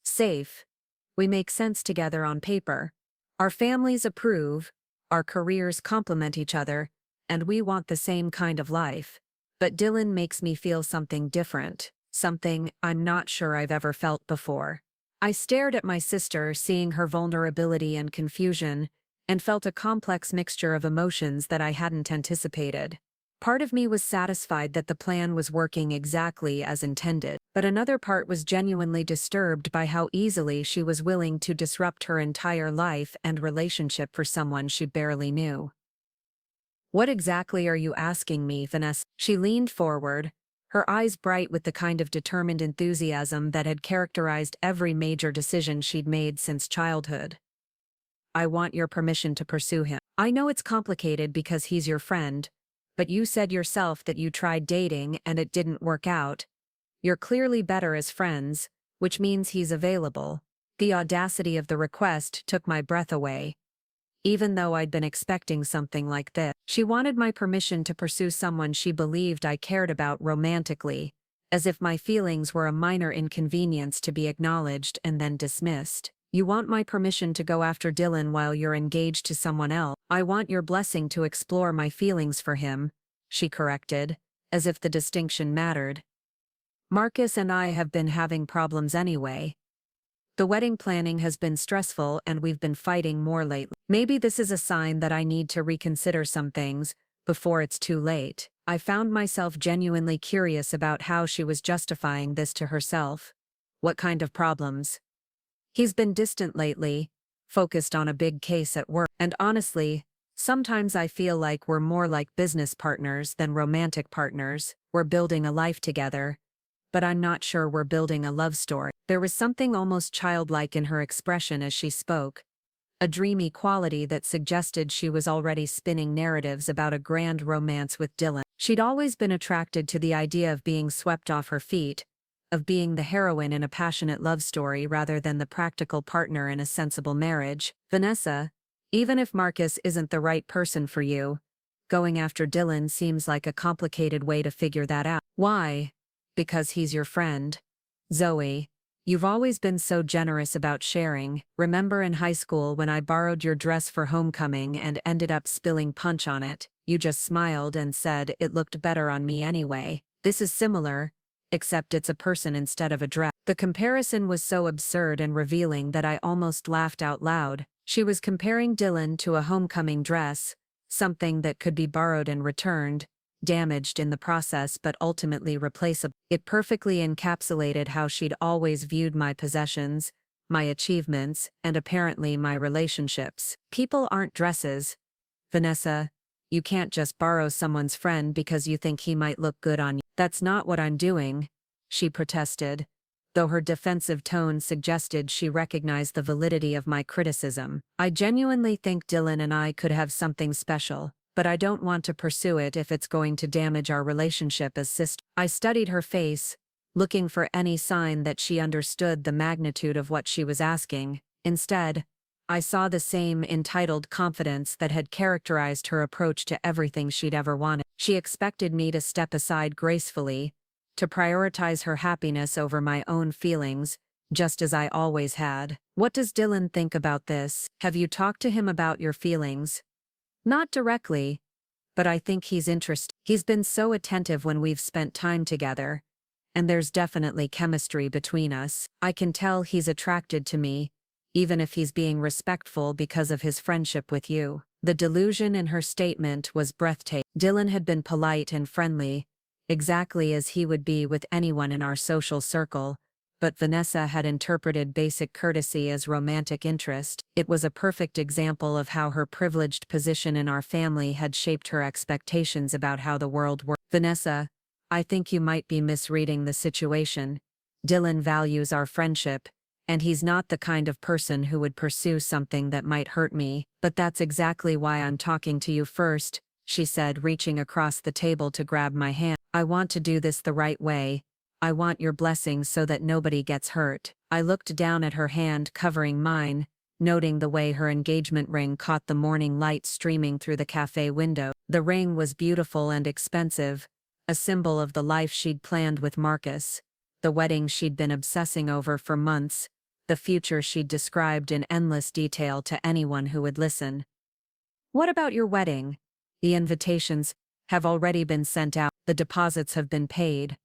safe. We make sense together on paper. Our families approve, our careers complement each other, and we want the same kind of life. But Dylan makes me feel something different, something I'm not sure I've ever felt before." I stared at my sister, seeing her vulnerability and confusion, and felt a complex mixture of emotions that I hadn't anticipated. Part of me was satisfied that the plan was working exactly as intended, but another part was genuinely disturbed by how easily she was willing to disrupt her entire life and relationship for someone she barely knew. "What exactly are you asking me, Vanessa?" She leaned forward, her eyes bright with the kind of determined enthusiasm that had characterized every major decision she'd made since childhood. I want your permission to pursue him. I know it's complicated because he's your friend, but you said yourself that you tried dating and it didn't work out. You're clearly better as friends, which means he's available. The audacity of the request took my breath away. Even though I'd been expecting something like this, she wanted my permission to pursue someone she believed I cared about romantically, as if my feelings were a minor inconvenience to be acknowledged and then dismissed. You want my permission to go after Dylan while you're engaged to someone else. I want your blessing to explore my feelings for him, she corrected, as if the distinction mattered. Marcus and I have been having problems anyway. The wedding planning has been stressful and we've been fighting more lately. Maybe this is a sign that I need to reconsider some things before it's too late. I found myself genuinely curious about how she was justifying this to herself. What kind of problems? He's been distant lately, focused on a big case at work, and honestly, sometimes I feel like we're more like business partners than romantic partners. We're building a life together, but I'm not sure we're building a love story. There was something almost childlike in her expression as she spoke, a dreamy quality that suggested she was already spinning narratives about a grand romance with Dylan. She'd always been attracted to the idea of being swept off her feet, of being the heroine in a passionate love story rather than the practical partner in a sensible marriage. Vanessa, even if Marcus isn't the right person for you, going after Dylan seems like a complicated way to figure that out. Why? Because he's your friend. Zoe, you've always been so generous about sharing. Remember in high school when I borrowed your dress for homecoming and ended up spilling punch on it? You just smiled and said it looked better on me anyway. This is similar, except it's a person instead of a dress. The comparison was so absurd and revealing that I almost laughed out loud. She was comparing Dylan to a homecoming dress, something that could be borrowed and returned, damaged in the process but ultimately replaceable. It perfectly encapsulated how she'd always viewed my possessions, my achievements, and apparently my relationships. People aren't dresses. Vanessa, you can't just borrow someone's friend because you think he might look good on you. That's not what I'm doing, she protested, though her defensive tone suggested she recognized the validity of my criticism. I genuinely think Dylan and I could have something special, but I don't want to pursue it if it's going to damage our relationship as sisters. I studied her face, looking for any sign that she understood the magnitude of what she was asking. Instead, I saw the same entitled confidence that had characterized her approach to everything she'd ever wanted. She expected me to step aside gracefully, to prioritize her happiness over my own feelings, just as I always had. What does Dylan think about this? Have you talked to him about your feelings? Not directly, but I think he's interested. He's been so attentive when we've spent time together, and there's definitely chemistry between us. I can tell he's attracted to me, even if he's being respectful because of his friendship with you. The delusion in her statement was breathtaking. Dylan had been polite and friendly, exactly as he would be with anyone in our social circle, but Vanessa had interpreted basic courtesy as romantic interest. It was a perfect example of how her privileged position in our family had shaped her expectations about how the world worked. Vanessa, I think you might be misreading the situation. Dylan values our friendship, and he's not the kind of person who would pursue something that might hurt me. But that's exactly why I'm talking to you first, she said, reaching across the table to grab my hand. I want to do this the right way. I want your blessing so that nobody gets hurt. I looked down at her hand covering mine, noting the way her engagement ring caught the morning light streaming through the cafe window. The ring was beautiful and expensive, a symbol of the life she'd planned with Marcus, the wedding she'd been obsessing over for months, the future she'd described in endless detail to anyone who would listen. What about your wedding? The invitations have already been sent out. The deposits have been paid.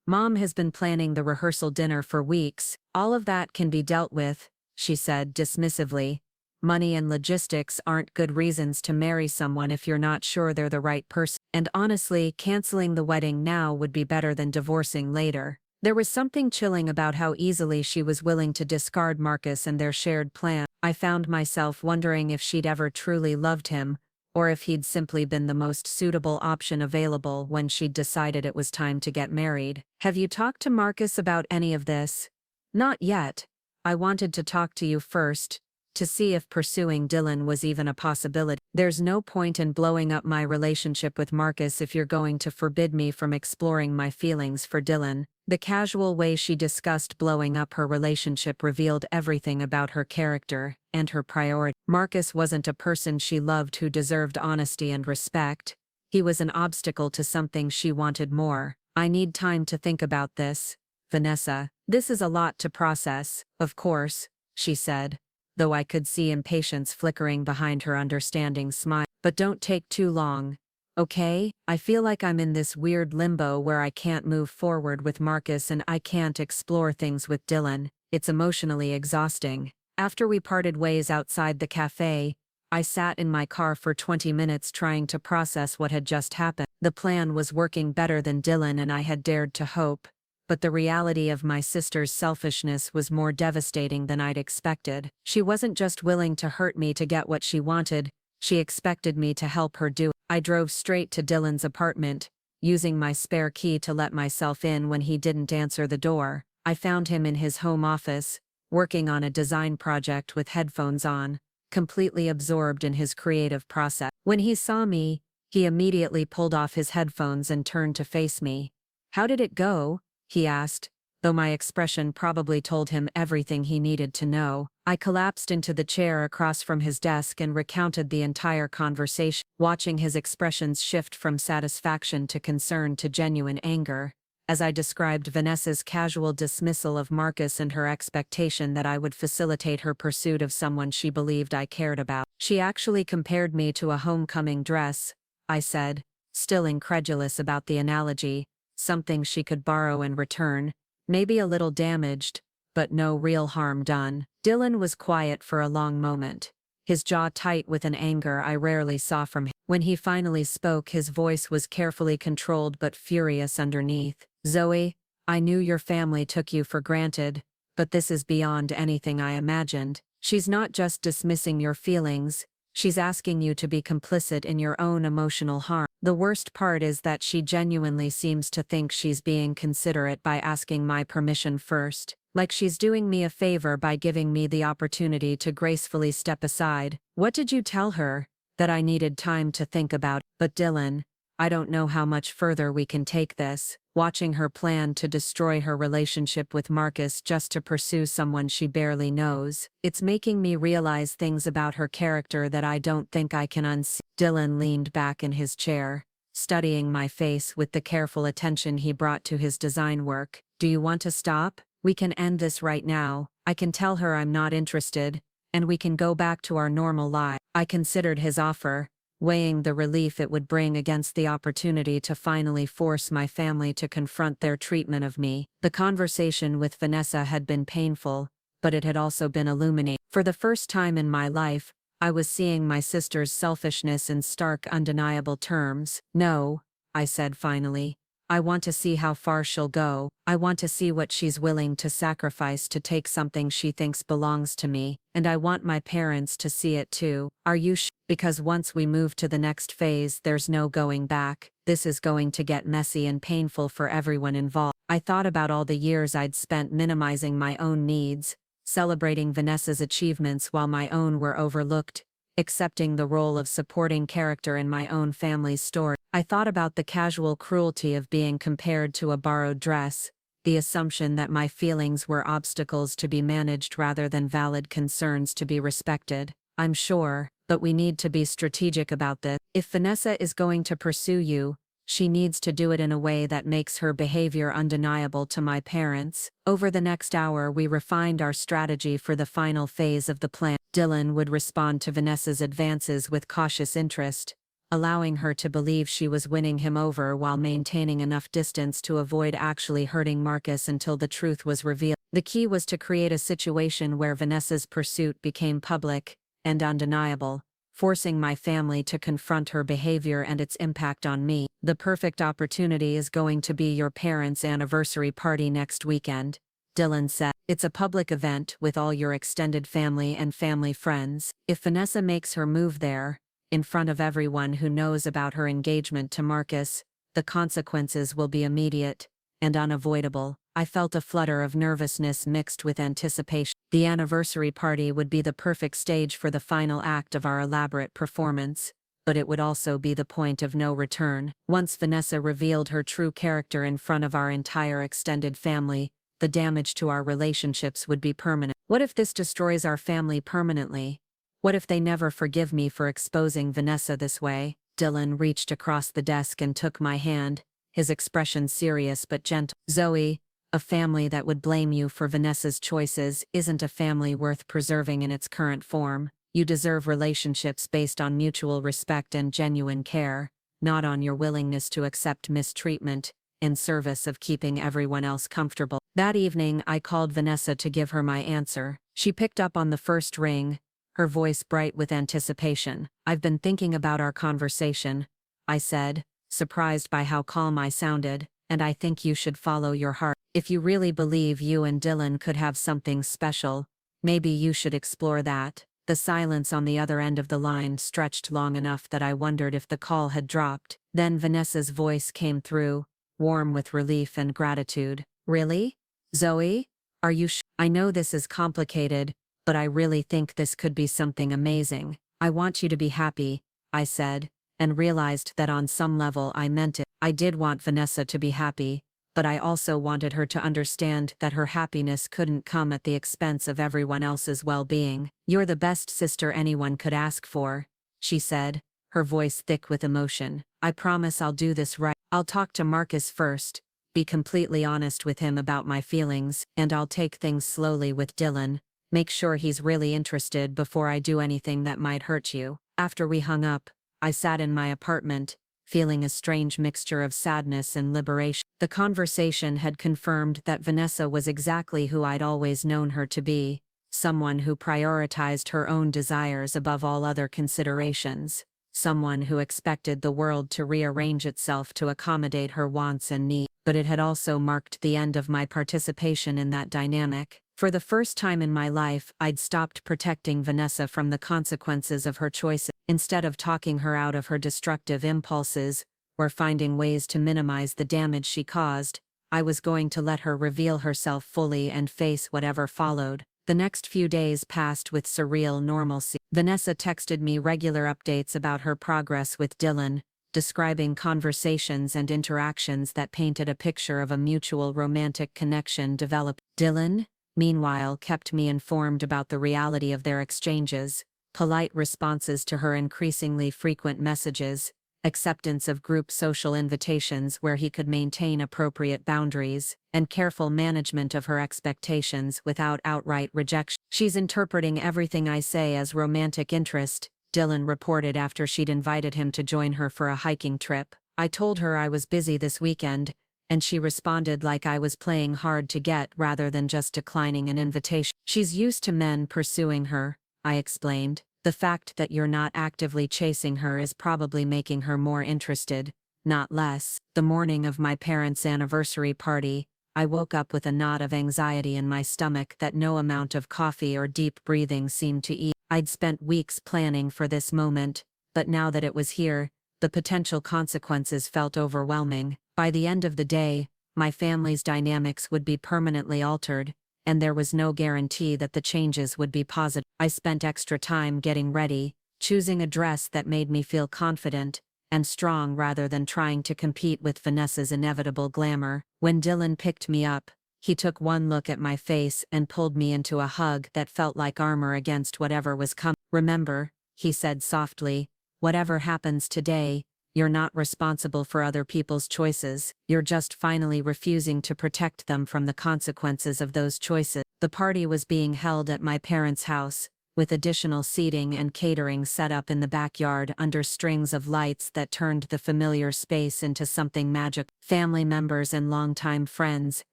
Mom has been planning the rehearsal dinner for weeks. All of that can be dealt with, she said dismissively. Money and logistics aren't good reasons to marry someone if you're not sure they're the right person. And honestly, canceling the wedding now would be better than divorcing later. There was something chilling about how easily she was willing to discard Marcus and their shared plan. I found myself wondering if she'd ever truly loved him, or if he'd simply been the most suitable option available when she'd decided it was time to get married. "Have you talked to Marcus about any of this?" "Not yet. I wanted to talk to you first, to see if pursuing Dylan was even a possibility. There's no point in blowing up my relationship with Marcus if you're going to forbid me from exploring my feelings for Dylan." The casual way she discussed blowing up her relationship revealed everything about her character and her priority. Marcus wasn't a person she loved who deserved honesty and respect. He was an obstacle to something she wanted more. "I need time to think about this, Vanessa. This is a lot to process." "Of course," she said, though I could see impatience flickering behind her understanding smile. "But don't take too long. Okay? I feel like I'm in this weird limbo where I can't move forward with Marcus and I can't explore things with Dylan. It's emotionally exhausting." After we parted ways outside the cafe, I sat in my car for 20 minutes trying to process what had just happened. The plan was working better than Dylan and I had dared to hope, but the reality of my sister's selfishness was more devastating than I'd expected. She wasn't just willing to hurt me to get what she wanted, she expected me to help her do it. I drove straight to Dylan's apartment, using my spare key to let myself in when he didn't answer the door. I found him in his home office, working on a design project with headphones on, completely absorbed in his creative process. When he saw me, he immediately pulled off his headphones and turned to face me. "How did it go?" he asked, though my expression probably told him everything he needed to know. I collapsed into the chair across from his desk and recounted the entire conversation, watching his expressions shift from satisfaction to concern to genuine anger, as I described Vanessa's casual dismissal of Marcus and her expectation that I would facilitate her pursuit of someone she believed I cared about. "She actually compared me to a homecoming dress," I said, still incredulous about the analogy, "something she could borrow and return, maybe a little damaged, but no real harm done." Dylan was quiet for a long moment, his jaw tight with an anger I rarely saw from him. When he finally spoke, his voice was carefully controlled but furious underneath. "Zoe, I knew your family took you for granted, but this is beyond anything I imagined. She's not just dismissing your feelings, she's asking you to be complicit in your own emotional harm. The worst part is that she genuinely seems to think she's being considerate by asking my permission first, like she's doing me a favor by giving me the opportunity to gracefully step aside." "What did you tell her?" "That I needed time to think about." "But Dylan, I don't know how much further we can take this." Watching her plan to destroy her relationship with Marcus just to pursue someone she barely knows, it's making me realize things about her character that I don't think I can unsee. Dylan leaned back in his chair, studying my face with the careful attention he brought to his design work. "Do you want to stop? We can end this right now. I can tell her I'm not interested, and we can go back to our normal life." I considered his offer, weighing the relief it would bring against the opportunity to finally force my family to confront their treatment of me. The conversation with Vanessa had been painful, but it had also been illuminating. For the first time in my life, I was seeing my sister's selfishness in stark, undeniable terms. "No," I said finally. "I want to see how far she'll go. I want to see what she's willing to sacrifice to take something she thinks belongs to me, and I want my parents to see it too." "Are you sure? Because once we move to the next phase, there's no going back. This is going to get messy and painful for everyone involved." I thought about all the years I'd spent minimizing my own needs, celebrating Vanessa's achievements while my own were overlooked, accepting the role of supporting character in my own family's story. I thought about the casual cruelty of being compared to a borrowed dress, the assumption that my feelings were obstacles to be managed rather than valid concerns to be respected. "I'm sure, but we need to be strategic about this. If Vanessa is going to pursue you, she needs to do it in a way that makes her behavior undeniable to my parents." Over the next hour, we refined our strategy for the final phase of the plan. Dylan would respond to Vanessa's advances with cautious interest, allowing her to believe she was winning him over while maintaining enough distance to avoid actually hurting Marcus until the truth was revealed. The key was to create a situation where Vanessa's pursuit became public and undeniable, forcing my family to confront her behavior and its impact on me. "The perfect opportunity is going to be your parents' anniversary party next weekend," Dylan said. "It's a public event with all your extended family and family friends. If Vanessa makes her move there, in front of everyone who knows about her engagement to Marcus. The consequences will be immediate and unavoidable. I felt a flutter of nervousness mixed with anticipation. The anniversary party would be the perfect stage for the final act of our elaborate performance, but it would also be the point of no return. Once Vanessa revealed her true character in front of our entire extended family, the damage to our relationships would be permanent. What if this destroys our family permanently? What if they never forgive me for exposing Vanessa this way? Dylan reached across the desk and took my hand, his expression serious but gentle. Zoe, a family that would blame you for Vanessa's choices isn't a family worth preserving in its current form. You deserve relationships based on mutual respect and genuine care, not on your willingness to accept mistreatment in service of keeping everyone else comfortable. That evening, I called Vanessa to give her my answer. She picked up on the first ring, her voice bright with anticipation. "I've been thinking about our conversation," I said, surprised by how calm I sounded, "and I think you should follow your heart. If you really believe you and Dylan could have something special, maybe you should explore that." The silence on the other end of the line stretched long enough that I wondered if the call had dropped. Then Vanessa's voice came through, warm with relief and gratitude. "Really? Zoe? Are you sure? I know this is complicated, but I really think this could be something amazing. I want you to be happy," I said, and realized that on some level I meant it. I did want Vanessa to be happy, but I also wanted her to understand that her happiness couldn't come at the expense of everyone else's well-being. "You're the best sister anyone could ask for," she said, her voice thick with emotion. "I promise I'll do this right. I'll talk to Marcus first, be completely honest with him about my feelings, and I'll take things slowly with Dylan, make sure he's really interested before I do anything that might hurt you." After we hung up, I sat in my apartment, feeling a strange mixture of sadness and liberation. The conversation had confirmed that Vanessa was exactly who I'd always known her to be, someone who prioritized her own desires above all other considerations, someone who expected the world to rearrange itself to accommodate her wants and needs. But it had also marked the end of my participation in that dynamic. For the first time in my life, I'd stopped protecting Vanessa from the consequences of her choices. Instead of talking her out of her destructive impulses, or finding ways to minimize the damage she caused, I was going to let her reveal herself fully and face whatever followed. The next few days passed with surreal normalcy. Vanessa texted me regular updates about her progress with Dylan, describing conversations and interactions that painted a picture of a mutual romantic connection developed. Dylan, meanwhile, kept me informed about the reality of their exchanges, polite responses to her increasingly frequent messages, acceptance of group social invitations where he could maintain appropriate boundaries, and careful management of her expectations without outright rejection. "She's interpreting everything I say as romantic interest," Dylan reported after she'd invited him to join her for a hiking trip. "I told her I was busy this weekend, and she responded like I was playing hard to get rather than just declining an invitation. She's used to men pursuing her," I explained. "The fact that you're not actively chasing her is probably making her more interested, not less." The morning of my parents' anniversary party, I woke up with a knot of anxiety in my stomach that no amount of coffee or deep breathing seemed to ease. I'd spent weeks planning for this moment, but now that it was here, the potential consequences felt overwhelming. By the end of the day, my family's dynamics would be permanently altered, and there was no guarantee that the changes would be positive. I spent extra time getting ready, choosing a dress that made me feel confident and strong rather than trying to compete with Vanessa's inevitable glamour. When Dylan picked me up, he took one look at my face and pulled me into a hug that felt like armor against whatever was coming. "Remember," he said softly, "whatever happens today, you're not responsible for other people's choices. You're just finally refusing to protect them from the consequences of those choices." The party was being held at my parents' house, with additional seating and catering set up in the backyard under strings of lights that turned the familiar space into something magical. Family members and longtime friends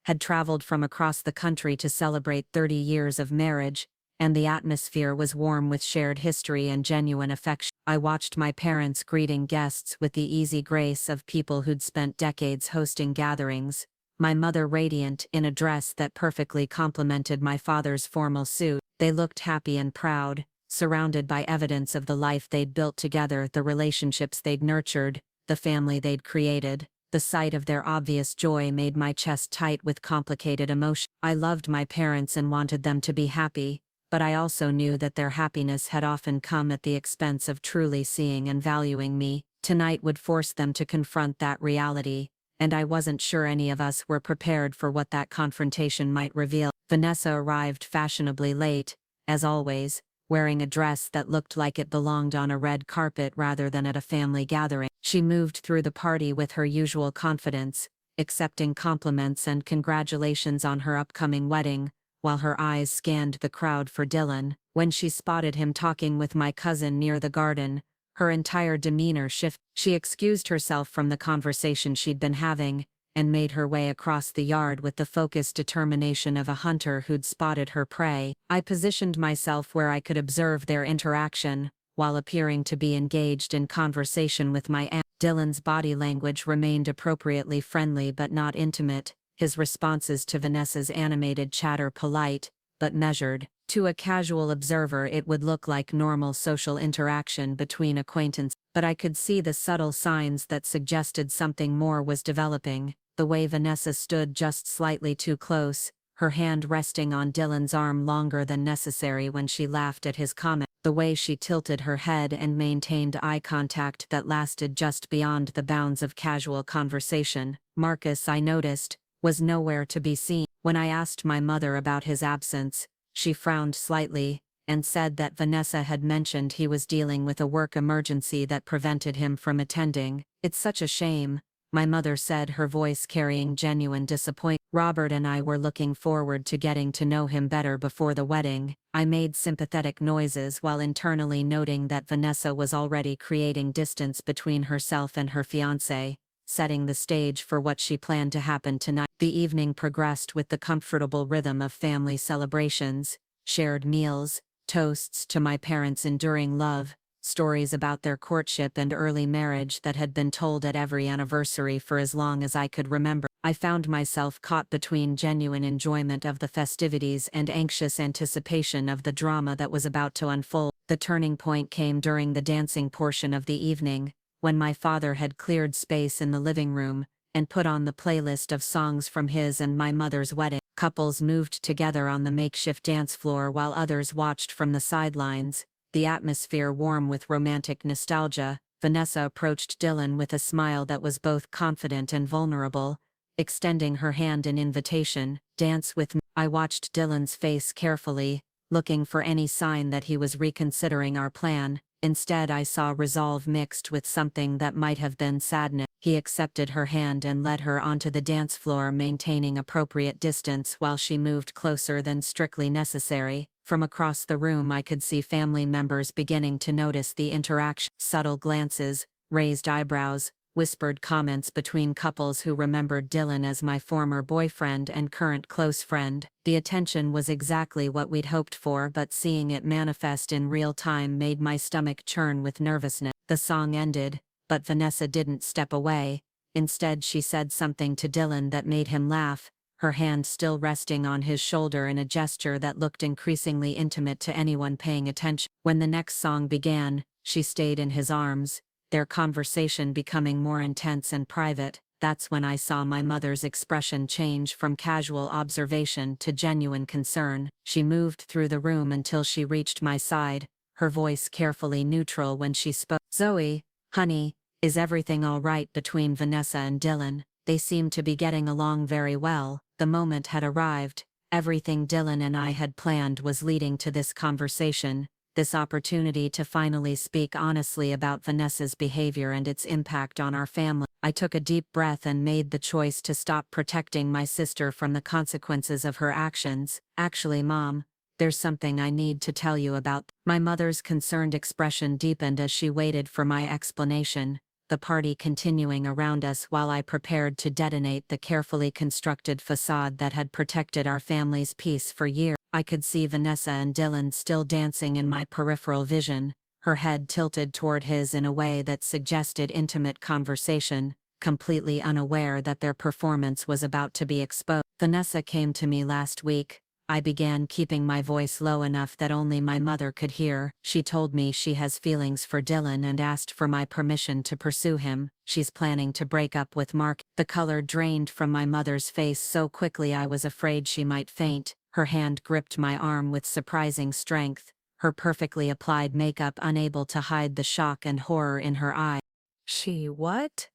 had traveled from across the country to celebrate 30 years of marriage, and the atmosphere was warm with shared history and genuine affection. I watched my parents greeting guests with the easy grace of people who'd spent decades hosting gatherings, my mother radiant in a dress that perfectly complemented my father's formal suit. They looked happy and proud, surrounded by evidence of the life they'd built together, the relationships they'd nurtured, the family they'd created. The sight of their obvious joy made my chest tight with complicated emotion. I loved my parents and wanted them to be happy, but I also knew that their happiness had often come at the expense of truly seeing and valuing me. Tonight would force them to confront that reality, and I wasn't sure any of us were prepared for what that confrontation might reveal. Vanessa arrived fashionably late, as always, wearing a dress that looked like it belonged on a red carpet rather than at a family gathering. She moved through the party with her usual confidence, accepting compliments and congratulations on her upcoming wedding, while her eyes scanned the crowd for Dylan. When she spotted him talking with my cousin near the garden, her entire demeanor shifted. She excused herself from the conversation she'd been having, and made her way across the yard with the focused determination of a hunter who'd spotted her prey. I positioned myself where I could observe their interaction, while appearing to be engaged in conversation with my aunt. Dylan's body language remained appropriately friendly but not intimate, his responses to Vanessa's animated chatter polite, but measured. To a casual observer it would look like normal social interaction between acquaintances, but I could see the subtle signs that suggested something more was developing. The way Vanessa stood just slightly too close, her hand resting on Dylan's arm longer than necessary when she laughed at his comment. The way she tilted her head and maintained eye contact that lasted just beyond the bounds of casual conversation. Marcus, I noticed, was nowhere to be seen. When I asked my mother about his absence, she frowned slightly, and said that Vanessa had mentioned he was dealing with a work emergency that prevented him from attending. It's such a shame, my mother said, her voice carrying genuine disappointment. Robert and I were looking forward to getting to know him better before the wedding. I made sympathetic noises while internally noting that Vanessa was already creating distance between herself and her fiancé, setting the stage for what she planned to happen tonight. The evening progressed with the comfortable rhythm of family celebrations, shared meals, toasts to my parents' enduring love, stories about their courtship and early marriage that had been told at every anniversary for as long as I could remember. I found myself caught between genuine enjoyment of the festivities and anxious anticipation of the drama that was about to unfold. The turning point came during the dancing portion of the evening, when my father had cleared space in the living room and put on the playlist of songs from his and my mother's wedding. Couples moved together on the makeshift dance floor while others watched from the sidelines, the atmosphere warm with romantic nostalgia. Vanessa approached Dylan with a smile that was both confident and vulnerable, extending her hand in invitation. "Dance with me." I watched Dylan's face carefully, looking for any sign that he was reconsidering our plan. Instead, I saw resolve mixed with something that might have been sadness. He accepted her hand and led her onto the dance floor, maintaining appropriate distance while she moved closer than strictly necessary. From across the room I could see family members beginning to notice the interaction. Subtle glances, raised eyebrows, whispered comments between couples who remembered Dylan as my former boyfriend and current close friend. The attention was exactly what we'd hoped for, but seeing it manifest in real time made my stomach churn with nervousness. The song ended, but Vanessa didn't step away. Instead, she said something to Dylan that made him laugh, her hand still resting on his shoulder in a gesture that looked increasingly intimate to anyone paying attention. When the next song began, she stayed in his arms, their conversation becoming more intense and private. That's when I saw my mother's expression change from casual observation to genuine concern. She moved through the room until she reached my side, her voice carefully neutral when she spoke. "Zoe, honey, is everything all right between Vanessa and Dylan?" They seemed to be getting along very well. The moment had arrived. Everything Dylan and I had planned was leading to this conversation, this opportunity to finally speak honestly about Vanessa's behavior and its impact on our family. I took a deep breath and made the choice to stop protecting my sister from the consequences of her actions. "Actually, Mom, there's something I need to tell you about." My mother's concerned expression deepened as she waited for my explanation, the party continuing around us while I prepared to detonate the carefully constructed facade that had protected our family's peace for years. I could see Vanessa and Dylan still dancing in my peripheral vision, her head tilted toward his in a way that suggested intimate conversation, completely unaware that their performance was about to be exposed. "Vanessa came to me last week," I began keeping my voice low enough that only my mother could hear. She told me she has feelings for Dylan and asked for my permission to pursue him. She's planning to break up with Mark. The color drained from my mother's face so quickly I was afraid she might faint. Her hand gripped my arm with surprising strength, her perfectly applied makeup unable to hide the shock and horror in her eye. She what?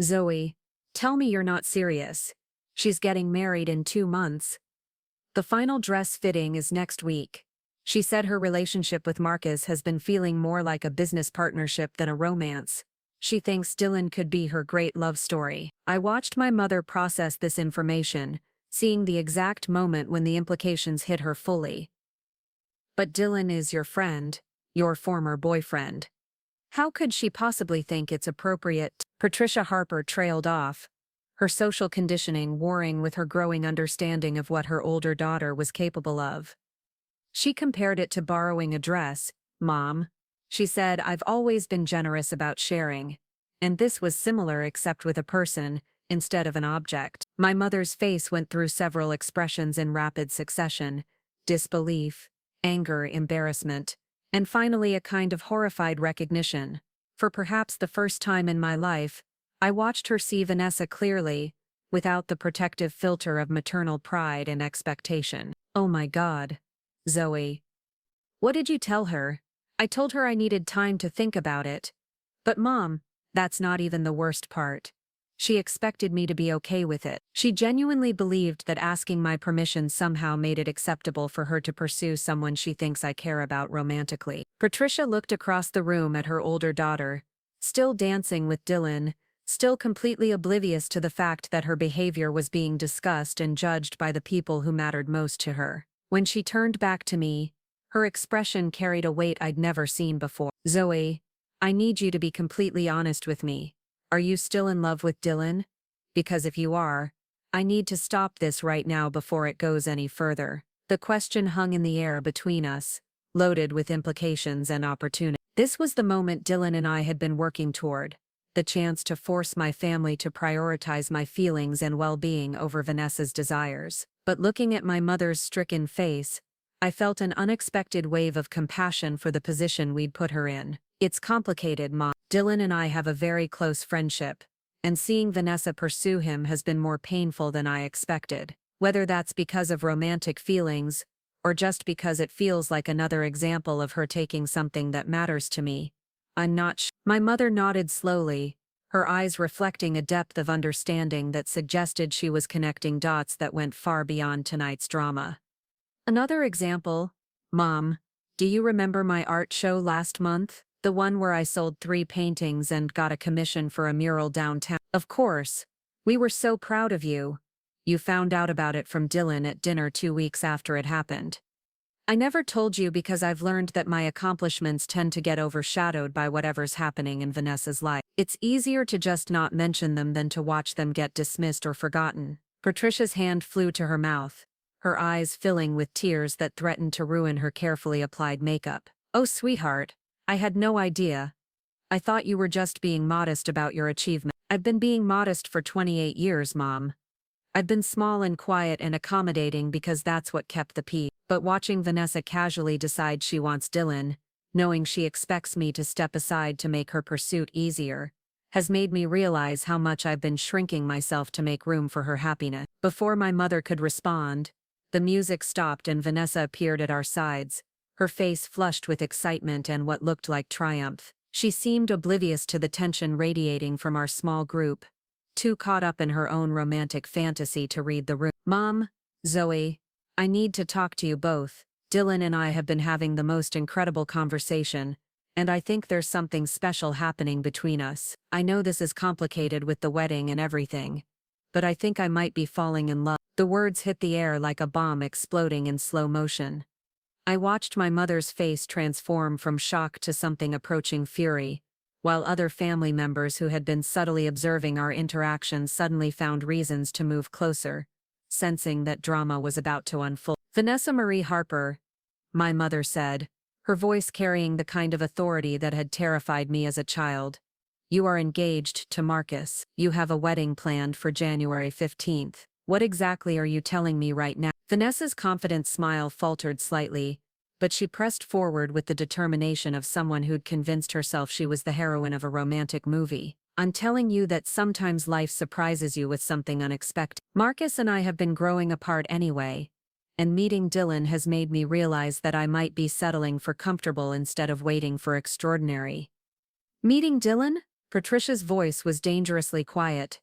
Zoe, tell me you're not serious. She's getting married in 2 months. The final dress fitting is next week. She said her relationship with Marcus has been feeling more like a business partnership than a romance. She thinks Dylan could be her great love story. I watched my mother process this information, seeing the exact moment when the implications hit her fully. But Dylan is your friend, your former boyfriend. How could she possibly think it's appropriate? Patricia Harper trailed off, her social conditioning warring with her growing understanding of what her older daughter was capable of. She compared it to borrowing a dress. Mom, she said, I've always been generous about sharing. And this was similar except with a person, instead of an object. My mother's face went through several expressions in rapid succession: disbelief, anger, embarrassment, and finally a kind of horrified recognition. For perhaps the first time in my life, I watched her see Vanessa clearly, without the protective filter of maternal pride and expectation. Oh my God. Zoe. What did you tell her? I told her I needed time to think about it. But Mom, that's not even the worst part. She expected me to be okay with it. She genuinely believed that asking my permission somehow made it acceptable for her to pursue someone she thinks I care about romantically. Patricia looked across the room at her older daughter, still dancing with Dylan, still completely oblivious to the fact that her behavior was being discussed and judged by the people who mattered most to her. When she turned back to me, her expression carried a weight I'd never seen before. Zoe, I need you to be completely honest with me. Are you still in love with Dylan? Because if you are, I need to stop this right now before it goes any further. The question hung in the air between us, loaded with implications and opportunity. This was the moment Dylan and I had been working toward. The chance to force my family to prioritize my feelings and well-being over Vanessa's desires. But looking at my mother's stricken face, I felt an unexpected wave of compassion for the position we'd put her in. It's complicated, Mom. Dylan and I have a very close friendship, and seeing Vanessa pursue him has been more painful than I expected. Whether that's because of romantic feelings, or just because it feels like another example of her taking something that matters to me, I'm not sure. My mother nodded slowly, her eyes reflecting a depth of understanding that suggested she was connecting dots that went far beyond tonight's drama. Another example, Mom, do you remember my art show last month? The one where I sold 3 paintings and got a commission for a mural downtown. Of course. We were so proud of you. You found out about it from Dylan at dinner 2 weeks after it happened. I never told you because I've learned that my accomplishments tend to get overshadowed by whatever's happening in Vanessa's life. It's easier to just not mention them than to watch them get dismissed or forgotten. Patricia's hand flew to her mouth, her eyes filling with tears that threatened to ruin her carefully applied makeup. Oh, sweetheart. I had no idea. I thought you were just being modest about your achievement. I've been being modest for 28 years, Mom. I've been small and quiet and accommodating because that's what kept the peace. But watching Vanessa casually decide she wants Dylan, knowing she expects me to step aside to make her pursuit easier, has made me realize how much I've been shrinking myself to make room for her happiness. Before my mother could respond, the music stopped and Vanessa appeared at our sides, her face flushed with excitement and what looked like triumph. She seemed oblivious to the tension radiating from our small group, too caught up in her own romantic fantasy to read the room. Mom, Zoe, I need to talk to you both. Dylan and I have been having the most incredible conversation, and I think there's something special happening between us. I know this is complicated with the wedding and everything, but I think I might be falling in love. The words hit the air like a bomb exploding in slow motion. I watched my mother's face transform from shock to something approaching fury, while other family members who had been subtly observing our interaction suddenly found reasons to move closer, sensing that drama was about to unfold. Vanessa Marie Harper, my mother said, her voice carrying the kind of authority that had terrified me as a child. You are engaged to Marcus. You have a wedding planned for January 15th. What exactly are you telling me right now? Vanessa's confident smile faltered slightly, but she pressed forward with the determination of someone who'd convinced herself she was the heroine of a romantic movie. I'm telling you that sometimes life surprises you with something unexpected. Marcus and I have been growing apart anyway, and meeting Dylan has made me realize that I might be settling for comfortable instead of waiting for extraordinary. Meeting Dylan? Patricia's voice was dangerously quiet.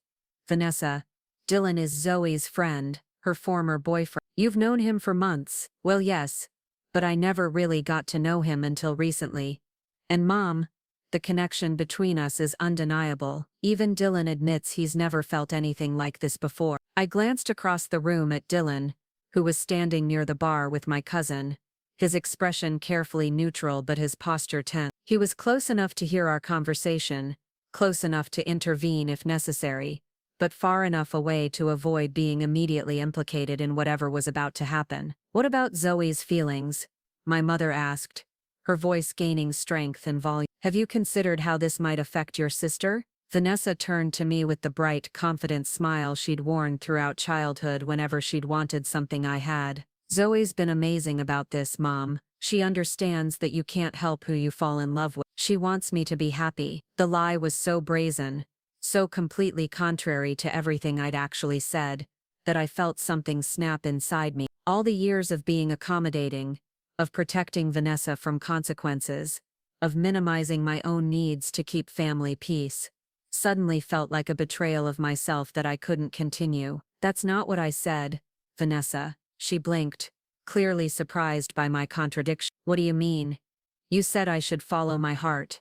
Vanessa, Dylan is Zoe's friend, her former boyfriend. You've known him for months. Well, yes, but I never really got to know him until recently. And Mom, the connection between us is undeniable. Even Dylan admits he's never felt anything like this before. I glanced across the room at Dylan, who was standing near the bar with my cousin, his expression carefully neutral but his posture tense. He was close enough to hear our conversation, close enough to intervene if necessary, but far enough away to avoid being immediately implicated in whatever was about to happen. What about Zoe's feelings? My mother asked, her voice gaining strength and volume. Have you considered how this might affect your sister? Vanessa turned to me with the bright, confident smile she'd worn throughout childhood whenever she'd wanted something I had. Zoe's been amazing about this, Mom. She understands that you can't help who you fall in love with. She wants me to be happy. The lie was so brazen, so completely contrary to everything I'd actually said, that I felt something snap inside me. All the years of being accommodating, of protecting Vanessa from consequences, of minimizing my own needs to keep family peace, suddenly felt like a betrayal of myself that I couldn't continue. That's not what I said, Vanessa. She blinked, clearly surprised by my contradiction. What do you mean? You said I should follow my heart.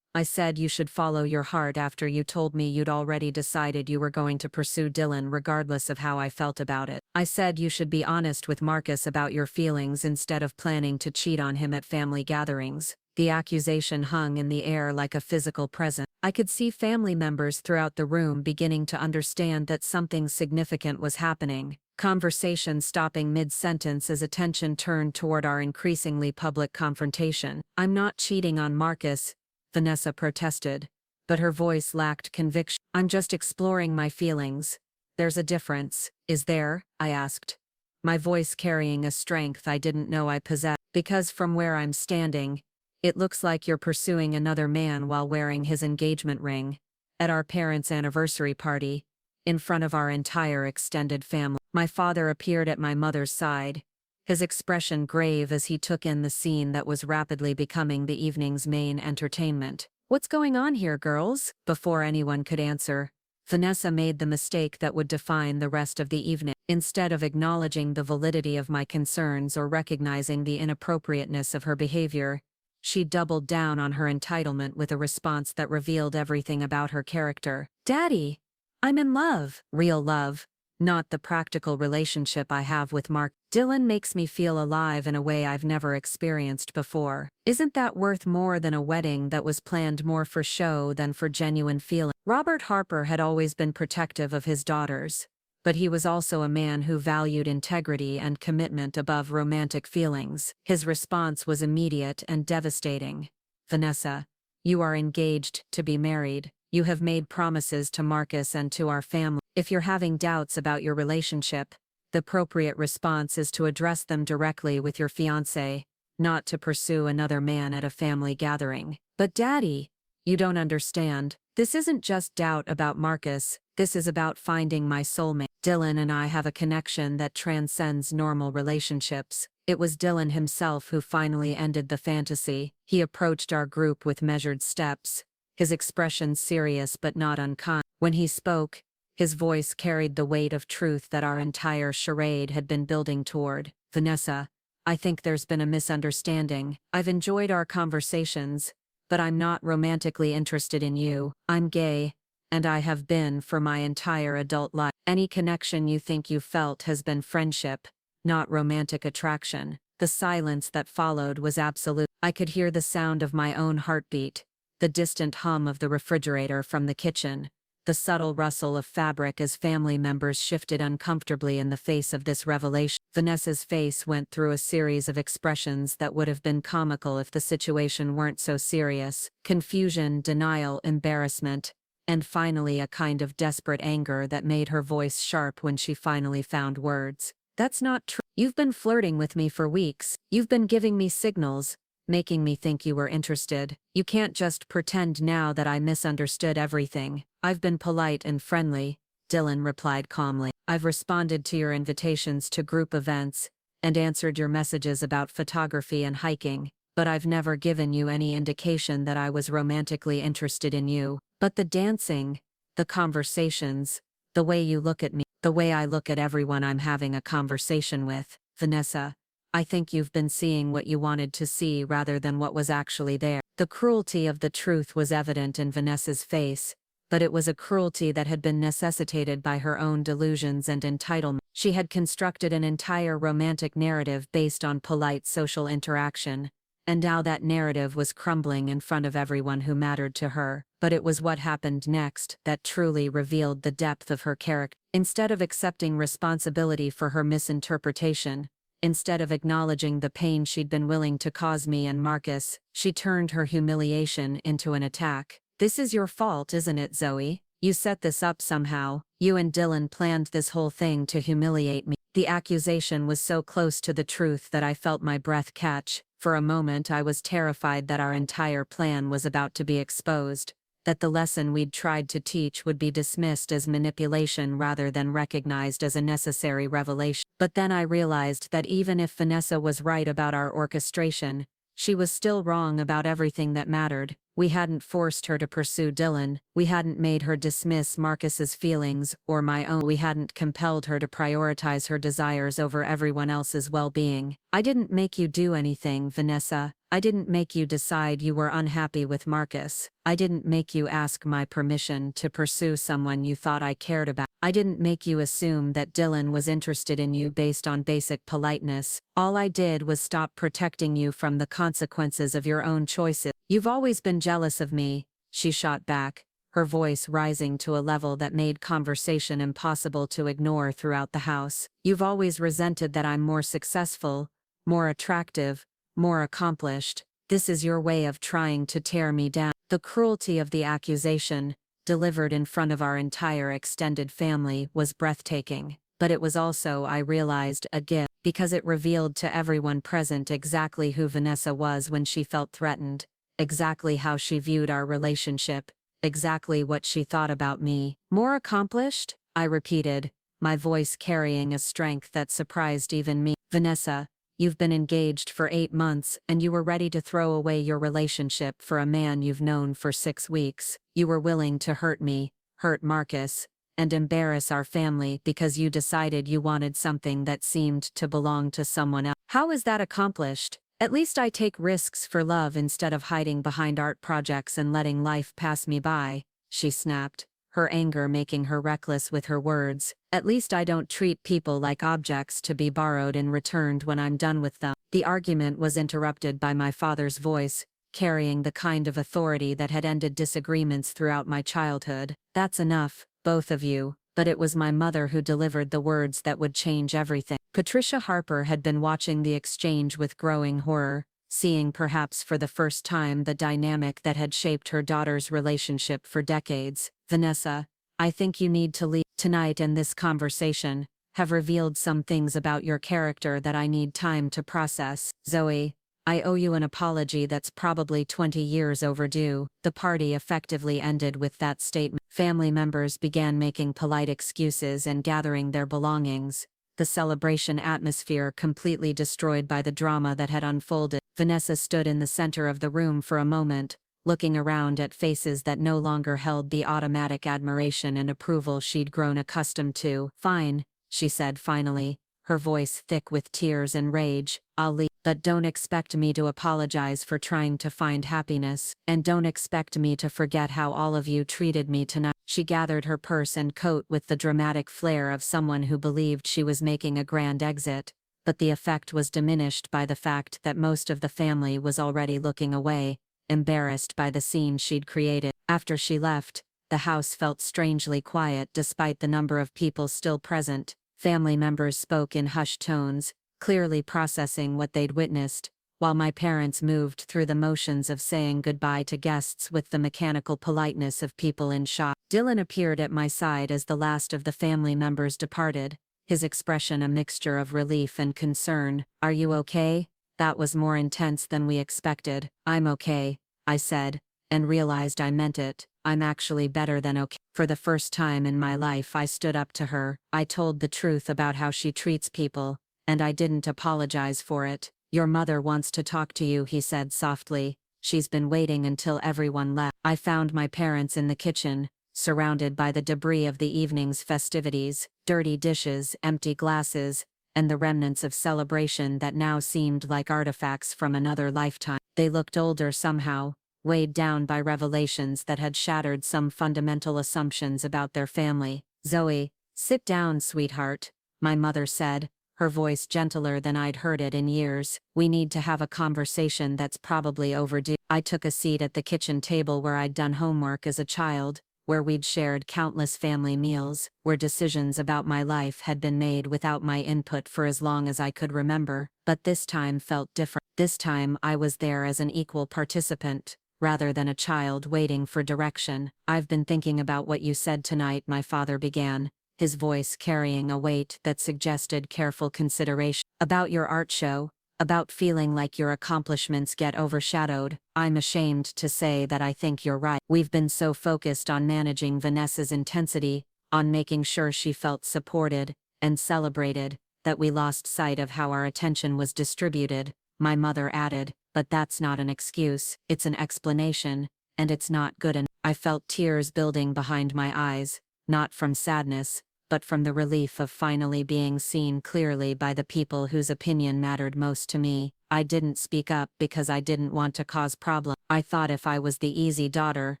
I said you should follow your heart after you told me you'd already decided you were going to pursue Dylan regardless of how I felt about it. I said you should be honest with Marcus about your feelings instead of planning to cheat on him at family gatherings. The accusation hung in the air like a physical presence. I could see family members throughout the room beginning to understand that something significant was happening. Conversation stopping mid-sentence as attention turned toward our increasingly public confrontation. I'm not cheating on Marcus, Vanessa protested, but her voice lacked conviction. I'm just exploring my feelings. There's a difference, is there? I asked, my voice carrying a strength I didn't know I possessed. Because from where I'm standing, it looks like you're pursuing another man while wearing his engagement ring, at our parents' anniversary party, in front of our entire extended family. My father appeared at my mother's side, his expression grave as he took in the scene that was rapidly becoming the evening's main entertainment. What's going on here, girls? Before anyone could answer, Vanessa made the mistake that would define the rest of the evening. Instead of acknowledging the validity of my concerns or recognizing the inappropriateness of her behavior, she doubled down on her entitlement with a response that revealed everything about her character. Daddy, I'm in love. Real love, not the practical relationship I have with Mark. Dylan makes me feel alive in a way I've never experienced before. Isn't that worth more than a wedding that was planned more for show than for genuine feeling? Robert Harper had always been protective of his daughters, but he was also a man who valued integrity and commitment above romantic feelings. His response was immediate and devastating. Vanessa, you are engaged to be married. You have made promises to Marcus and to our family. If you're having doubts about your relationship, the appropriate response is to address them directly with your fiancé, not to pursue another man at a family gathering. But Daddy, you don't understand. This isn't just doubt about Marcus, this is about finding my soulmate. Dylan and I have a connection that transcends normal relationships. It was Dylan himself who finally ended the fantasy. He approached our group with measured steps, his expression serious but not unkind. When he spoke, his voice carried the weight of truth that our entire charade had been building toward. Vanessa, I think there's been a misunderstanding. I've enjoyed our conversations, but I'm not romantically interested in you. I'm gay, and I have been for my entire adult life. Any connection you think you felt has been friendship, not romantic attraction. The silence that followed was absolute. I could hear the sound of my own heartbeat, the distant hum of the refrigerator from the kitchen, the subtle rustle of fabric as family members shifted uncomfortably in the face of this revelation. Vanessa's face went through a series of expressions that would have been comical if the situation weren't so serious: confusion, denial, embarrassment, and finally a kind of desperate anger that made her voice sharp when she finally found words. That's not true. You've been flirting with me for weeks. You've been giving me signals, making me think you were interested. You can't just pretend now that I misunderstood everything. I've been polite and friendly, Dylan replied calmly. I've responded to your invitations to group events and answered your messages about photography and hiking, but I've never given you any indication that I was romantically interested in you. But the dancing, the conversations, the way you look at me, the way I look at everyone I'm having a conversation with, Vanessa, I think you've been seeing what you wanted to see rather than what was actually there. The cruelty of the truth was evident in Vanessa's face, but it was a cruelty that had been necessitated by her own delusions and entitlement. She had constructed an entire romantic narrative based on polite social interaction, and now that narrative was crumbling in front of everyone who mattered to her. But it was what happened next that truly revealed the depth of her character. Instead of accepting responsibility for her misinterpretation, instead of acknowledging the pain she'd been willing to cause me and Marcus, she turned her humiliation into an attack. This is your fault, isn't it, Zoe? You set this up somehow. You and Dylan planned this whole thing to humiliate me. The accusation was so close to the truth that I felt my breath catch. For a moment I was terrified that our entire plan was about to be exposed, that the lesson we'd tried to teach would be dismissed as manipulation rather than recognized as a necessary revelation. But then I realized that even if Vanessa was right about our orchestration, she was still wrong about everything that mattered. We hadn't forced her to pursue Dylan, we hadn't made her dismiss Marcus's feelings or my own, we hadn't compelled her to prioritize her desires over everyone else's well-being. I didn't make you do anything, Vanessa. I didn't make you decide you were unhappy with Marcus. I didn't make you ask my permission to pursue someone you thought I cared about. I didn't make you assume that Dylan was interested in you based on basic politeness. All I did was stop protecting you from the consequences of your own choices. You've always been jealous of me, she shot back, her voice rising to a level that made conversation impossible to ignore throughout the house. You've always resented that I'm more successful, more attractive, more accomplished. This is your way of trying to tear me down. The cruelty of the accusation, delivered in front of our entire extended family, was breathtaking. But it was also, I realized, a gift, because it revealed to everyone present exactly who Vanessa was when she felt threatened, exactly how she viewed our relationship, exactly what she thought about me. More accomplished? I repeated, my voice carrying a strength that surprised even me. Vanessa, you've been engaged for 8 months and you were ready to throw away your relationship for a man you've known for 6 weeks. You were willing to hurt me, hurt Marcus, and embarrass our family because you decided you wanted something that seemed to belong to someone else. How is that accomplished? At least I take risks for love instead of hiding behind art projects and letting life pass me by, she snapped, her anger making her reckless with her words. At least I don't treat people like objects to be borrowed and returned when I'm done with them. The argument was interrupted by my father's voice, carrying the kind of authority that had ended disagreements throughout my childhood. That's enough, both of you. But it was my mother who delivered the words that would change everything. Patricia Harper had been watching the exchange with growing horror, seeing perhaps for the first time the dynamic that had shaped her daughter's relationship for decades. Vanessa, I think you need to leave. Tonight and this conversation have revealed some things about your character that I need time to process. Zoe, I owe you an apology that's probably 20 years overdue. The party effectively ended with that statement. Family members began making polite excuses and gathering their belongings, the celebration atmosphere completely destroyed by the drama that had unfolded. Vanessa stood in the center of the room for a moment, looking around at faces that no longer held the automatic admiration and approval she'd grown accustomed to. Fine, she said finally, her voice thick with tears and rage. I'll leave. But don't expect me to apologize for trying to find happiness, and don't expect me to forget how all of you treated me tonight. She gathered her purse and coat with the dramatic flair of someone who believed she was making a grand exit, but the effect was diminished by the fact that most of the family was already looking away, embarrassed by the scene she'd created. After she left, the house felt strangely quiet despite the number of people still present. Family members spoke in hushed tones, clearly processing what they'd witnessed, while my parents moved through the motions of saying goodbye to guests with the mechanical politeness of people in shock. Dylan appeared at my side as the last of the family members departed, his expression a mixture of relief and concern. "Are you okay?" That was more intense than we expected. "I'm okay," I said, and realized I meant it. "I'm actually better than okay." For the first time in my life I stood up to her. I told the truth about how she treats people, and I didn't apologize for it. "Your mother wants to talk to you," he said softly. "She's been waiting until everyone left." I found my parents in the kitchen, surrounded by the debris of the evening's festivities, dirty dishes, empty glasses, and the remnants of celebration that now seemed like artifacts from another lifetime. They looked older somehow, weighed down by revelations that had shattered some fundamental assumptions about their family. "Zoe, sit down, sweetheart," my mother said, her voice gentler than I'd heard it in years. "We need to have a conversation that's probably overdue." I took a seat at the kitchen table where I'd done homework as a child, where we'd shared countless family meals, where decisions about my life had been made without my input for as long as I could remember. But this time felt different. This time I was there as an equal participant, rather than a child waiting for direction. "I've been thinking about what you said tonight," my father began, his voice carrying a weight that suggested careful consideration. "About your art show, about feeling like your accomplishments get overshadowed. I'm ashamed to say that I think you're right. We've been so focused on managing Vanessa's intensity, on making sure she felt supported and celebrated, that we lost sight of how our attention was distributed," my mother added. "But that's not an excuse, it's an explanation, and it's not good enough." I felt tears building behind my eyes, not from sadness, but from the relief of finally being seen clearly by the people whose opinion mattered most to me. I didn't speak up because I didn't want to cause problems. I thought if I was the easy daughter,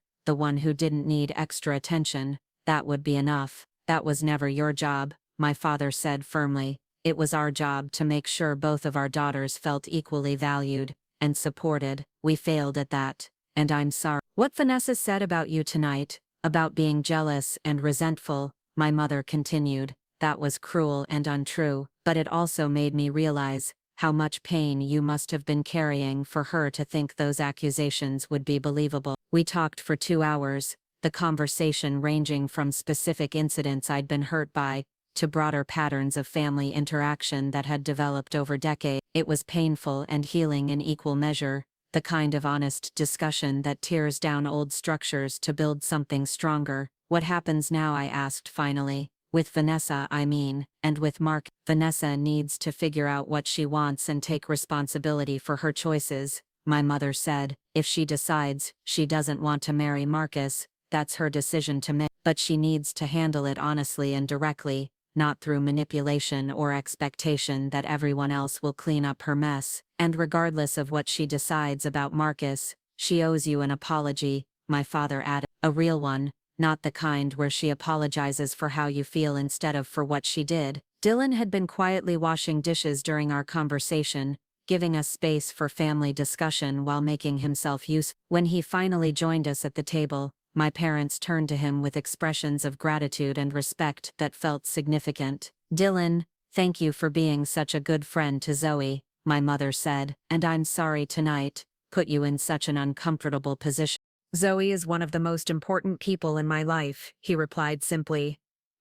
the one who didn't need extra attention, that would be enough. "That was never your job," my father said firmly. "It was our job to make sure both of our daughters felt equally valued and supported. We failed at that, and I'm sorry." "What Vanessa said about you tonight, about being jealous and resentful," my mother continued, "that was cruel and untrue, but it also made me realize how much pain you must have been carrying for her to think those accusations would be believable." We talked for 2 hours, the conversation ranging from specific incidents I'd been hurt by, to broader patterns of family interaction that had developed over decades. It was painful and healing in equal measure, the kind of honest discussion that tears down old structures to build something stronger. "What happens now?" I asked finally. "With Vanessa, I mean, and with Mark." "Vanessa needs to figure out what she wants and take responsibility for her choices," my mother said. "If she decides she doesn't want to marry Marcus, that's her decision to make. But she needs to handle it honestly and directly, not through manipulation or expectation that everyone else will clean up her mess. And regardless of what she decides about Marcus, she owes you an apology," my father added. "A real one, not the kind where she apologizes for how you feel instead of for what she did." Dylan had been quietly washing dishes during our conversation, giving us space for family discussion while making himself useful. When he finally joined us at the table, my parents turned to him with expressions of gratitude and respect that felt significant. "Dylan, thank you for being such a good friend to Zoe," my mother said, "and I'm sorry tonight put you in such an uncomfortable position." "Zoe is one of the most important people in my life," he replied simply.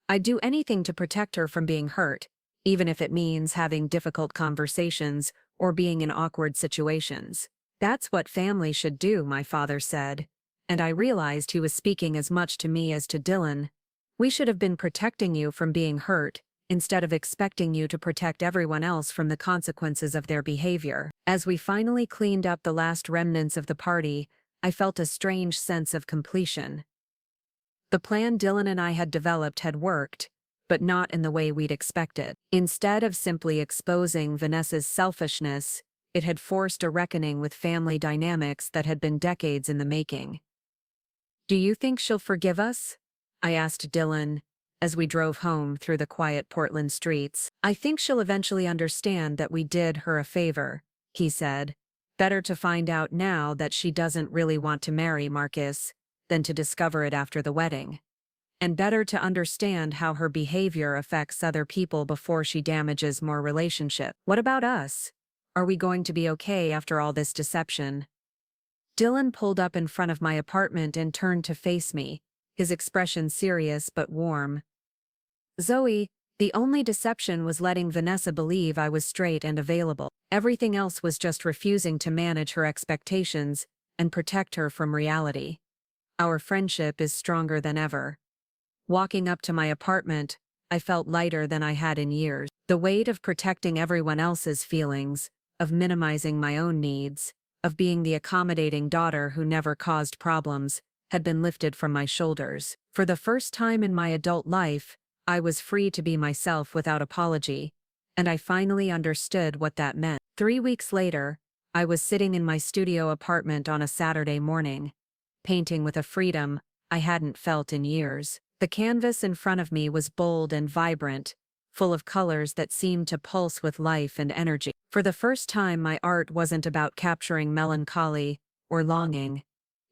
"I'd do anything to protect her from being hurt, even if it means having difficult conversations or being in awkward situations. That's what family should do," my father said. And I realized he was speaking as much to me as to Dylan. "We should have been protecting you from being hurt, instead of expecting you to protect everyone else from the consequences of their behavior." As we finally cleaned up the last remnants of the party, I felt a strange sense of completion. The plan Dylan and I had developed had worked, but not in the way we'd expected. Instead of simply exposing Vanessa's selfishness, it had forced a reckoning with family dynamics that had been decades in the making. "Do you think she'll forgive us?" I asked Dylan, as we drove home through the quiet Portland streets. "I think she'll eventually understand that we did her a favor," he said. "Better to find out now that she doesn't really want to marry Marcus than to discover it after the wedding. And better to understand how her behavior affects other people before she damages more relationships. What about us? Are we going to be okay after all this deception?" Dylan pulled up in front of my apartment and turned to face me, his expression serious but warm. "Zoe, The only deception was letting Vanessa believe I was straight and available. Everything else was just refusing to manage her expectations and protect her from reality. Our friendship is stronger than ever. Walking up to my apartment, I felt lighter than I had in years. The weight of protecting everyone else's feelings, of minimizing my own needs, of being the accommodating daughter who never caused problems, had been lifted from my shoulders. For the first time in my adult life, I was free to be myself without apology, and I finally understood what that meant. 3 weeks later, I was sitting in my studio apartment on a Saturday morning, painting with a freedom I hadn't felt in years. The canvas in front of me was bold and vibrant, full of colors that seemed to pulse with life and energy. For the first time, my art wasn't about capturing melancholy or longing.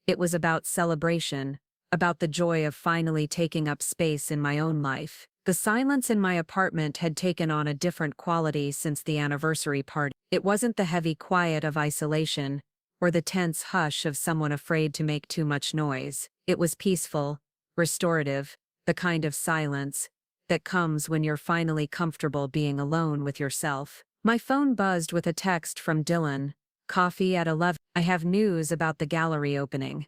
It was about celebration, about the joy of finally taking up space in my own life. The silence in my apartment had taken on a different quality since the anniversary party. It wasn't the heavy quiet of isolation, or the tense hush of someone afraid to make too much noise. It was peaceful, restorative, the kind of silence that comes when you're finally comfortable being alone with yourself. My phone buzzed with a text from Dylan. Coffee at 11. I have news about the gallery opening.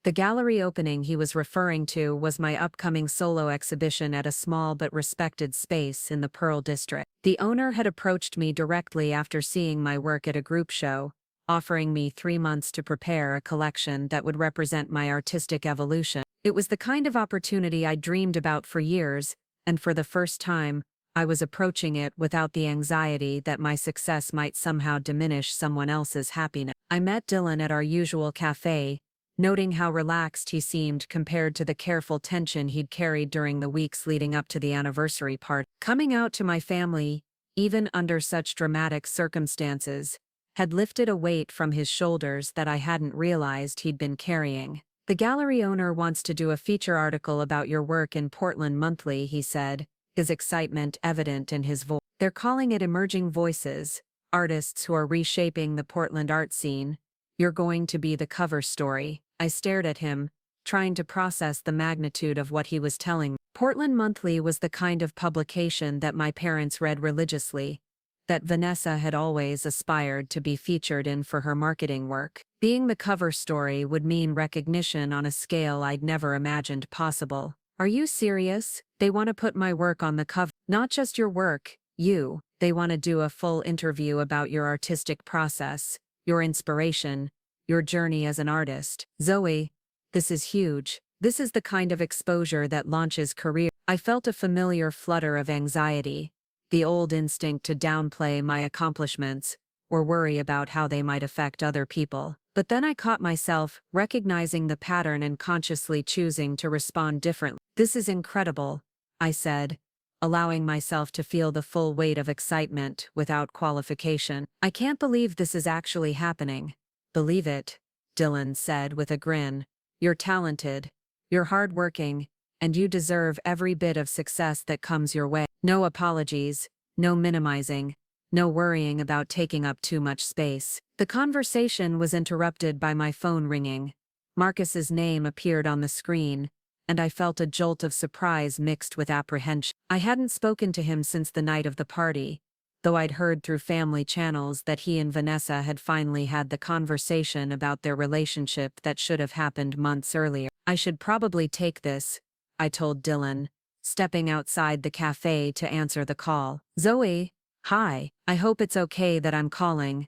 The gallery opening he was referring to was my upcoming solo exhibition at a small but respected space in the Pearl District. The owner had approached me directly after seeing my work at a group show, offering me 3 months to prepare a collection that would represent my artistic evolution. It was the kind of opportunity I dreamed about for years, and for the first time, I was approaching it without the anxiety that my success might somehow diminish someone else's happiness. I met Dylan at our usual cafe, noting how relaxed he seemed compared to the careful tension he'd carried during the weeks leading up to the anniversary party. Coming out to my family, even under such dramatic circumstances, had lifted a weight from his shoulders that I hadn't realized he'd been carrying. The gallery owner wants to do a feature article about your work in Portland Monthly, he said, his excitement evident in his voice. They're calling it Emerging Voices, artists who are reshaping the Portland art scene. You're going to be the cover story. I stared at him, trying to process the magnitude of what he was telling me. Portland Monthly was the kind of publication that my parents read religiously, that Vanessa had always aspired to be featured in for her marketing work. Being the cover story would mean recognition on a scale I'd never imagined possible. Are you serious? They want to put my work on the cover. Not just your work, you. They want to do a full interview about your artistic process, your inspiration, your journey as an artist. Zoe, this is huge. This is the kind of exposure that launches career. I felt a familiar flutter of anxiety, the old instinct to downplay my accomplishments or worry about how they might affect other people. But then I caught myself recognizing the pattern and consciously choosing to respond differently. This is incredible, I said, allowing myself to feel the full weight of excitement without qualification. I can't believe this is actually happening. Believe it, Dylan said with a grin. You're talented, you're hardworking, and you deserve every bit of success that comes your way. No apologies, no minimizing, no worrying about taking up too much space. The conversation was interrupted by my phone ringing. Marcus's name appeared on the screen, and I felt a jolt of surprise mixed with apprehension. I hadn't spoken to him since the night of the party, though I'd heard through family channels that he and Vanessa had finally had the conversation about their relationship that should have happened months earlier. I should probably take this, I told Dylan, stepping outside the cafe to answer the call. Zoe, hi, I hope it's okay that I'm calling.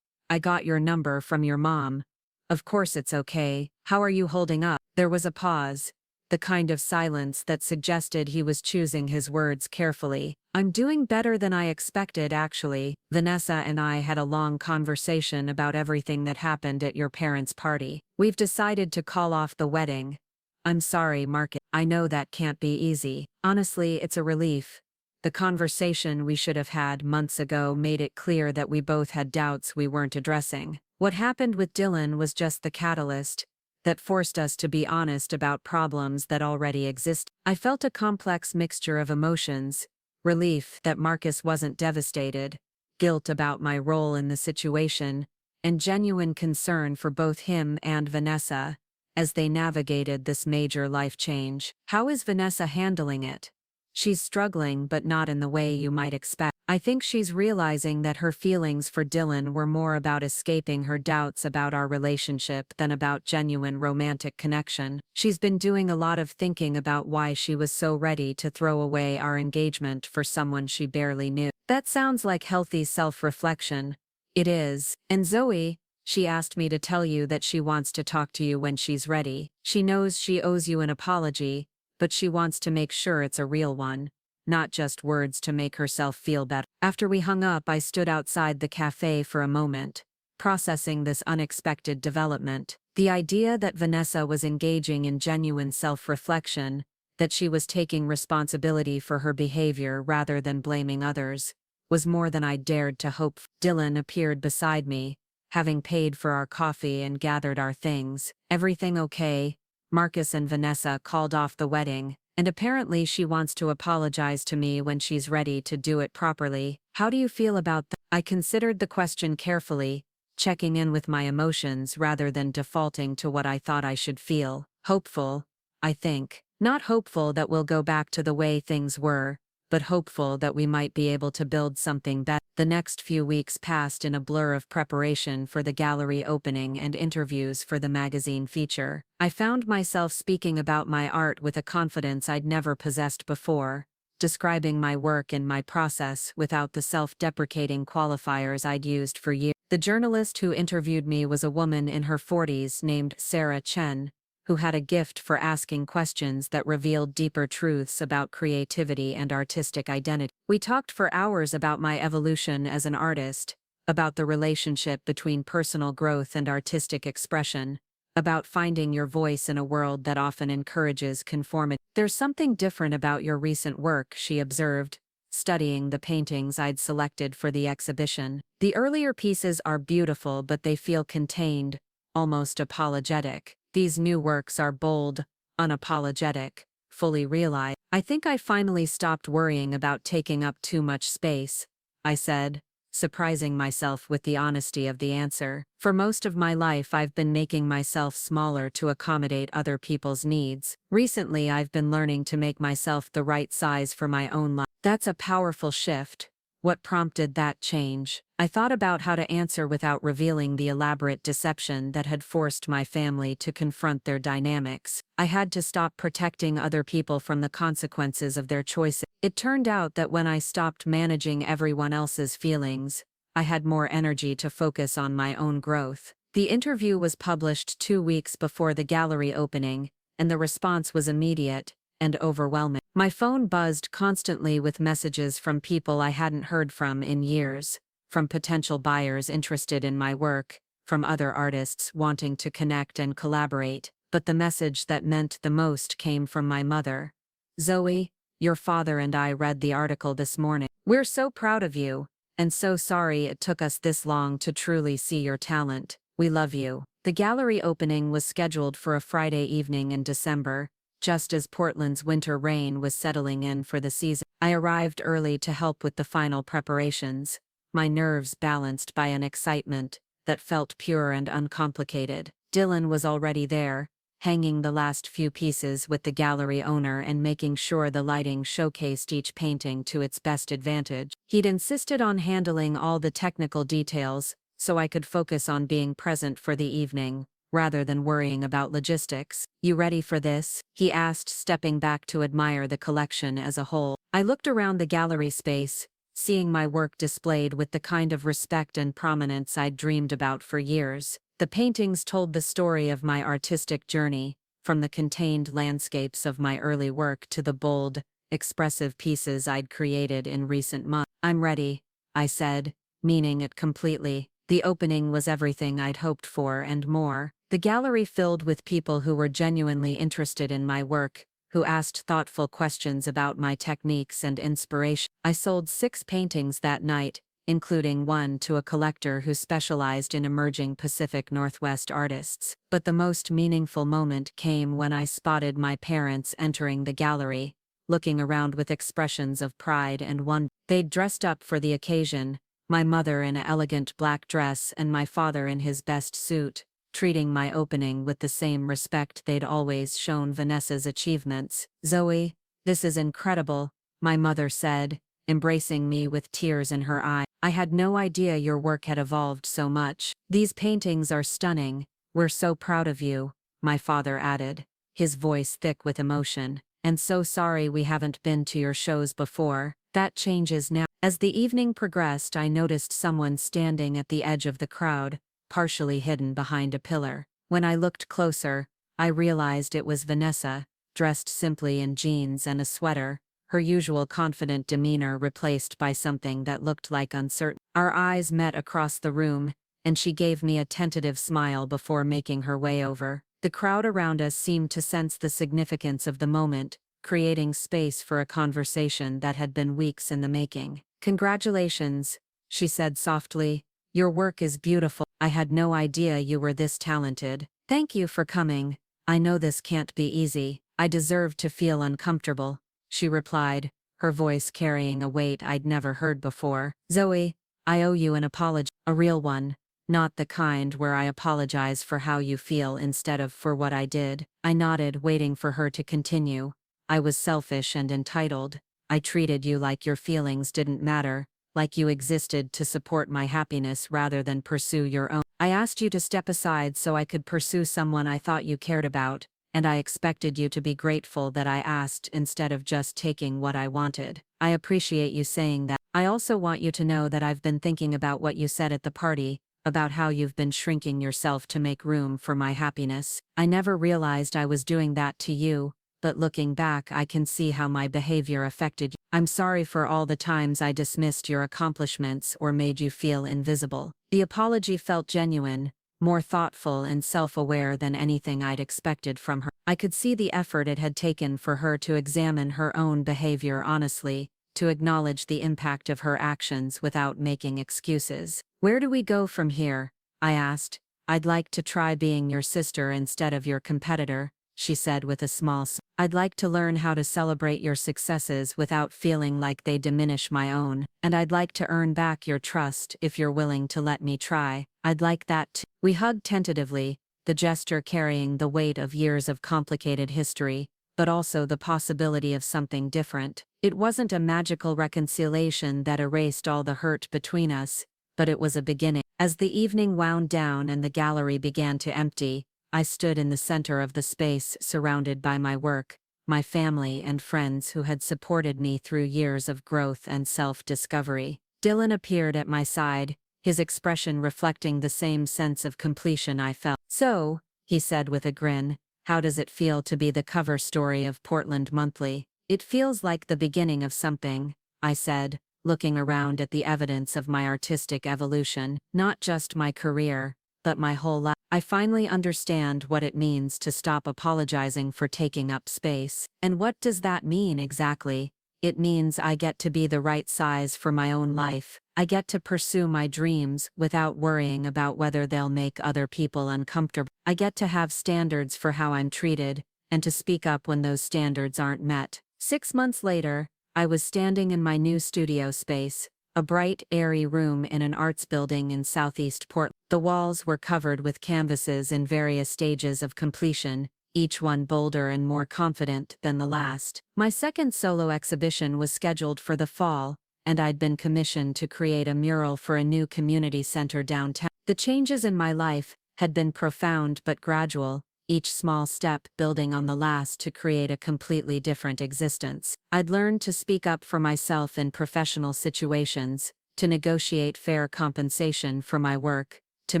I got your number from your mom. Of course it's okay. How are you holding up? There was a pause, the kind of silence that suggested he was choosing his words carefully. I'm doing better than I expected, actually. Vanessa and I had a long conversation about everything that happened at your parents' party. We've decided to call off the wedding. I'm sorry, Marcus. I know that can't be easy. Honestly, it's a relief. The conversation we should have had months ago made it clear that we both had doubts we weren't addressing. What happened with Dylan was just the catalyst that forced us to be honest about problems that already exist. I felt a complex mixture of emotions, relief that Marcus wasn't devastated, guilt about my role in the situation, and genuine concern for both him and Vanessa as they navigated this major life change. How is Vanessa handling it? She's struggling, but not in the way you might expect. I think she's realizing that her feelings for Dylan were more about escaping her doubts about our relationship than about genuine romantic connection. She's been doing a lot of thinking about why she was so ready to throw away our engagement for someone she barely knew. That sounds like healthy self-reflection. It is. And Zoe, she asked me to tell you that she wants to talk to you when she's ready. She knows she owes you an apology, but she wants to make sure it's a real one, not just words to make herself feel better. After we hung up, I stood outside the cafe for a moment, processing this unexpected development. The idea that Vanessa was engaging in genuine self-reflection, that she was taking responsibility for her behavior rather than blaming others, was more than I dared to hope. Dylan appeared beside me, having paid for our coffee and gathered our things. Everything okay? Marcus and Vanessa called off the wedding, and apparently she wants to apologize to me when she's ready to do it properly. How do you feel about that? I considered the question carefully, checking in with my emotions rather than defaulting to what I thought I should feel. Hopeful, I think. Not hopeful that we'll go back to the way things were, but hopeful that we might be able to build something better. The next few weeks passed in a blur of preparation for the gallery opening and interviews for the magazine feature. I found myself speaking about my art with a confidence I'd never possessed before, describing my work and my process without the self-deprecating qualifiers I'd used for years. The journalist who interviewed me was a woman in her 40s named Sarah Chen, who had a gift for asking questions that revealed deeper truths about creativity and artistic identity. We talked for hours about my evolution as an artist, about the relationship between personal growth and artistic expression, about finding your voice in a world that often encourages conformity. There's something different about your recent work, she observed, studying the paintings I'd selected for the exhibition. The earlier pieces are beautiful, but they feel contained, almost apologetic. These new works are bold, unapologetic, fully realized. I think I finally stopped worrying about taking up too much space, I said, surprising myself with the honesty of the answer. For most of my life I've been making myself smaller to accommodate other people's needs. Recently I've been learning to make myself the right size for my own life. That's a powerful shift. What prompted that change? I thought about how to answer without revealing the elaborate deception that had forced my family to confront their dynamics. I had to stop protecting other people from the consequences of their choices. It turned out that when I stopped managing everyone else's feelings, I had more energy to focus on my own growth. The interview was published 2 weeks before the gallery opening, and the response was immediate and overwhelming. My phone buzzed constantly with messages from people I hadn't heard from in years, from potential buyers interested in my work, from other artists wanting to connect and collaborate, but the message that meant the most came from my mother. Zoe, your father and I read the article this morning. We're so proud of you, and so sorry it took us this long to truly see your talent. We love you. The gallery opening was scheduled for a Friday evening in December, just as Portland's winter rain was settling in for the season. I arrived early to help with the final preparations, my nerves balanced by an excitement that felt pure and uncomplicated. Dylan was already there, hanging the last few pieces with the gallery owner and making sure the lighting showcased each painting to its best advantage. He'd insisted on handling all the technical details, so I could focus on being present for the evening, rather than worrying about logistics. You ready for this? He asked, stepping back to admire the collection as a whole. I looked around the gallery space, seeing my work displayed with the kind of respect and prominence I'd dreamed about for years. The paintings told the story of my artistic journey, from the contained landscapes of my early work to the bold, expressive pieces I'd created in recent months. I'm ready, I said, meaning it completely. The opening was everything I'd hoped for and more. The gallery filled with people who were genuinely interested in my work, who asked thoughtful questions about my techniques and inspiration. I sold 6 paintings that night, including one to a collector who specialized in emerging Pacific Northwest artists. But the most meaningful moment came when I spotted my parents entering the gallery, looking around with expressions of pride and wonder. They'd dressed up for the occasion, my mother in an elegant black dress and my father in his best suit, treating my opening with the same respect they'd always shown Vanessa's achievements. Zoe, this is incredible, my mother said, embracing me with tears in her eyes. I had no idea your work had evolved so much. These paintings are stunning. We're so proud of you, my father added, his voice thick with emotion. And so sorry we haven't been to your shows before. That changes now. As the evening progressed, I noticed someone standing at the edge of the crowd, partially hidden behind a pillar. When I looked closer, I realized it was Vanessa, dressed simply in jeans and a sweater, her usual confident demeanor replaced by something that looked like uncertainty. Our eyes met across the room, and she gave me a tentative smile before making her way over. The crowd around us seemed to sense the significance of the moment, creating space for a conversation that had been weeks in the making. Congratulations, she said softly. Your work is beautiful. I had no idea you were this talented. Thank you for coming. I know this can't be easy. I deserve to feel uncomfortable, she replied, her voice carrying a weight I'd never heard before. Zoe, I owe you an apology, a real one, not the kind where I apologize for how you feel instead of for what I did. I nodded, waiting for her to continue. I was selfish and entitled. I treated you like your feelings didn't matter, like you existed to support my happiness rather than pursue your own. I asked you to step aside so I could pursue someone I thought you cared about, and I expected you to be grateful that I asked instead of just taking what I wanted. I appreciate you saying that. I also want you to know that I've been thinking about what you said at the party, about how you've been shrinking yourself to make room for my happiness. I never realized I was doing that to you, but looking back I can see how my behavior affected you. I'm sorry for all the times I dismissed your accomplishments or made you feel invisible. The apology felt genuine, more thoughtful and self-aware than anything I'd expected from her. I could see the effort it had taken for her to examine her own behavior honestly, to acknowledge the impact of her actions without making excuses. Where do we go from here? I asked. I'd like to try being your sister instead of your competitor, she said with a smile. I'd like to learn how to celebrate your successes without feeling like they diminish my own, and I'd like to earn back your trust if you're willing to let me try. I'd like that too. We hugged tentatively, the gesture carrying the weight of years of complicated history, but also the possibility of something different. It wasn't a magical reconciliation that erased all the hurt between us, but it was a beginning. As the evening wound down and the gallery began to empty, I stood in the center of the space surrounded by my work, my family and friends who had supported me through years of growth and self-discovery. Dylan appeared at my side, his expression reflecting the same sense of completion I felt. So, he said with a grin, how does it feel to be the cover story of Portland Monthly? It feels like the beginning of something, I said, looking around at the evidence of my artistic evolution, not just my career, but my whole life. I finally understand what it means to stop apologizing for taking up space. And what does that mean exactly? It means I get to be the right size for my own life. I get to pursue my dreams without worrying about whether they'll make other people uncomfortable. I get to have standards for how I'm treated, and to speak up when those standards aren't met. 6 months later, I was standing in my new studio space, a bright, airy room in an arts building in southeast Portland. The walls were covered with canvases in various stages of completion, each one bolder and more confident than the last. My second solo exhibition was scheduled for the fall, and I'd been commissioned to create a mural for a new community center downtown. The changes in my life had been profound but gradual, each small step building on the last to create a completely different existence. I'd learned to speak up for myself in professional situations, to negotiate fair compensation for my work, to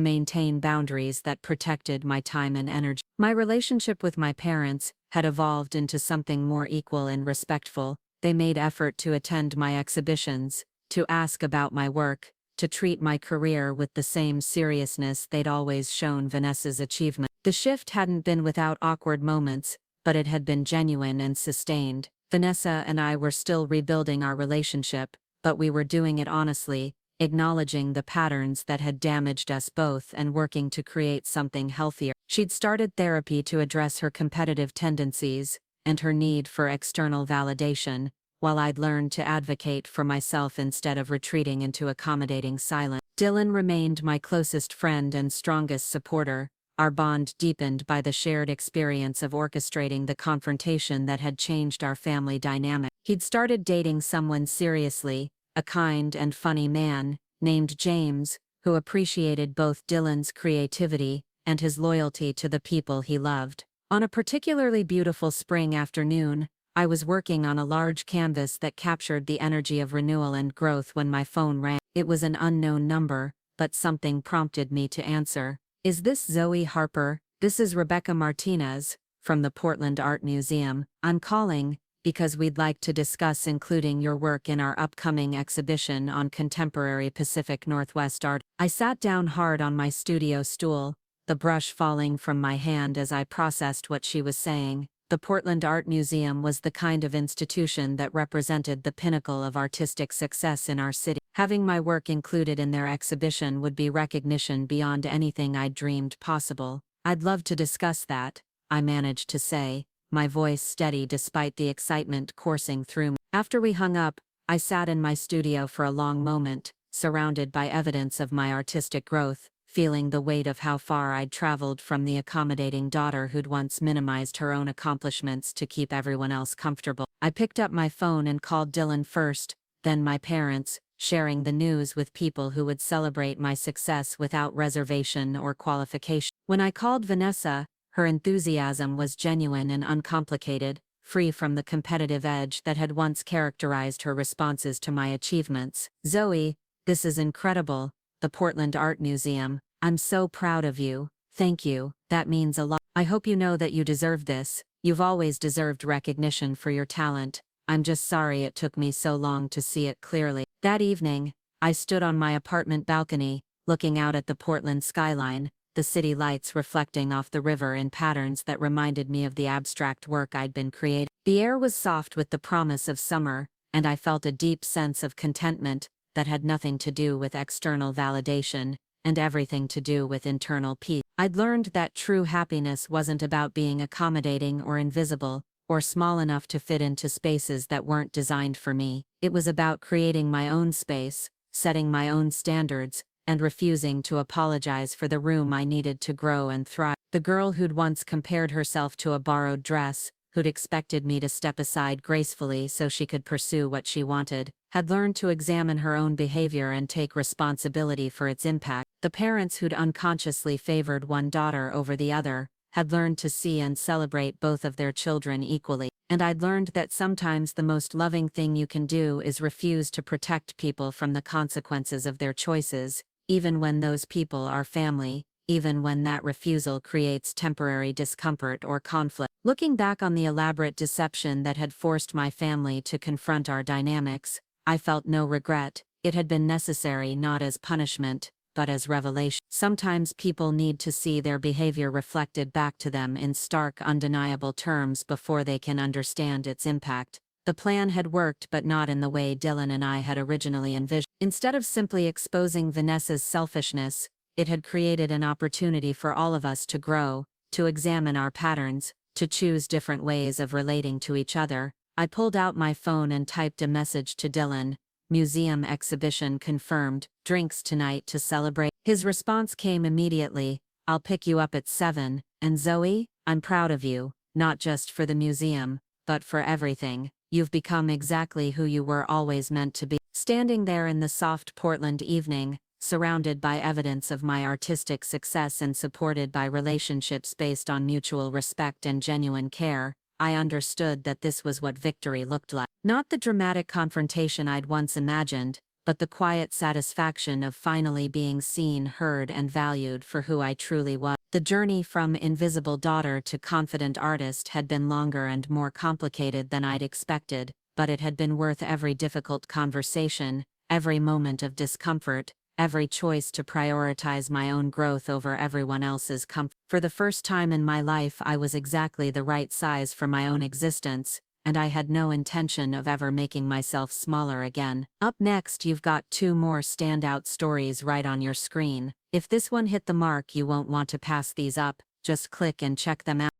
maintain boundaries that protected my time and energy. My relationship with my parents had evolved into something more equal and respectful. They made effort to attend my exhibitions, to ask about my work, to treat my career with the same seriousness they'd always shown Vanessa's achievement. The shift hadn't been without awkward moments, but it had been genuine and sustained. Vanessa and I were still rebuilding our relationship, but we were doing it honestly, acknowledging the patterns that had damaged us both and working to create something healthier. She'd started therapy to address her competitive tendencies and her need for external validation, while I'd learned to advocate for myself instead of retreating into accommodating silence. Dylan remained my closest friend and strongest supporter, our bond deepened by the shared experience of orchestrating the confrontation that had changed our family dynamic. He'd started dating someone seriously, a kind and funny man, named James, who appreciated both Dylan's creativity and his loyalty to the people he loved. On a particularly beautiful spring afternoon, I was working on a large canvas that captured the energy of renewal and growth when my phone rang. It was an unknown number, but something prompted me to answer. "Is this Zoe Harper?" "This is Rebecca Martinez, from the Portland Art Museum. I'm calling because we'd like to discuss including your work in our upcoming exhibition on contemporary Pacific Northwest art." I sat down hard on my studio stool, the brush falling from my hand as I processed what she was saying. The Portland Art Museum was the kind of institution that represented the pinnacle of artistic success in our city. Having my work included in their exhibition would be recognition beyond anything I'd dreamed possible. "I'd love to discuss that," I managed to say, my voice steady despite the excitement coursing through me. After we hung up, I sat in my studio for a long moment, surrounded by evidence of my artistic growth, feeling the weight of how far I'd traveled from the accommodating daughter who'd once minimized her own accomplishments to keep everyone else comfortable. I picked up my phone and called Dylan first, then my parents, sharing the news with people who would celebrate my success without reservation or qualification. When I called Vanessa, her enthusiasm was genuine and uncomplicated, free from the competitive edge that had once characterized her responses to my achievements. "Zoe, this is incredible. The Portland Art Museum. I'm so proud of you. Thank you, that means a lot. I hope you know that you deserve this. You've always deserved recognition for your talent. I'm just sorry it took me so long to see it clearly." That evening, I stood on my apartment balcony, looking out at the Portland skyline, the city lights reflecting off the river in patterns that reminded me of the abstract work I'd been creating. The air was soft with the promise of summer, and I felt a deep sense of contentment that had nothing to do with external validation, and everything to do with internal peace. I'd learned that true happiness wasn't about being accommodating or invisible, or small enough to fit into spaces that weren't designed for me. It was about creating my own space, setting my own standards, and refusing to apologize for the room I needed to grow and thrive. The girl who'd once compared herself to a borrowed dress, who'd expected me to step aside gracefully so she could pursue what she wanted, had learned to examine her own behavior and take responsibility for its impact. The parents who'd unconsciously favored one daughter over the other had learned to see and celebrate both of their children equally. And I'd learned that sometimes the most loving thing you can do is refuse to protect people from the consequences of their choices, even when those people are family, even when that refusal creates temporary discomfort or conflict. Looking back on the elaborate deception that had forced my family to confront our dynamics, I felt no regret. It had been necessary not as punishment, but as revelation. Sometimes people need to see their behavior reflected back to them in stark, undeniable terms before they can understand its impact. The plan had worked, but not in the way Dylan and I had originally envisioned. Instead of simply exposing Vanessa's selfishness, it had created an opportunity for all of us to grow, to examine our patterns, to choose different ways of relating to each other. I pulled out my phone and typed a message to Dylan. "Museum exhibition confirmed, drinks tonight to celebrate." His response came immediately. "I'll pick you up at 7, and Zoe, I'm proud of you, not just for the museum, but for everything. You've become exactly who you were always meant to be." Standing there in the soft Portland evening, surrounded by evidence of my artistic success and supported by relationships based on mutual respect and genuine care, I understood that this was what victory looked like. Not the dramatic confrontation I'd once imagined, but the quiet satisfaction of finally being seen, heard, and valued for who I truly was. The journey from invisible daughter to confident artist had been longer and more complicated than I'd expected, but it had been worth every difficult conversation, every moment of discomfort, every choice to prioritize my own growth over everyone else's comfort. For the first time in my life, I was exactly the right size for my own existence, and I had no intention of ever making myself smaller again. Up next, you've got 2 more standout stories right on your screen. If this one hit the mark, you won't want to pass these up. Just click and check them out.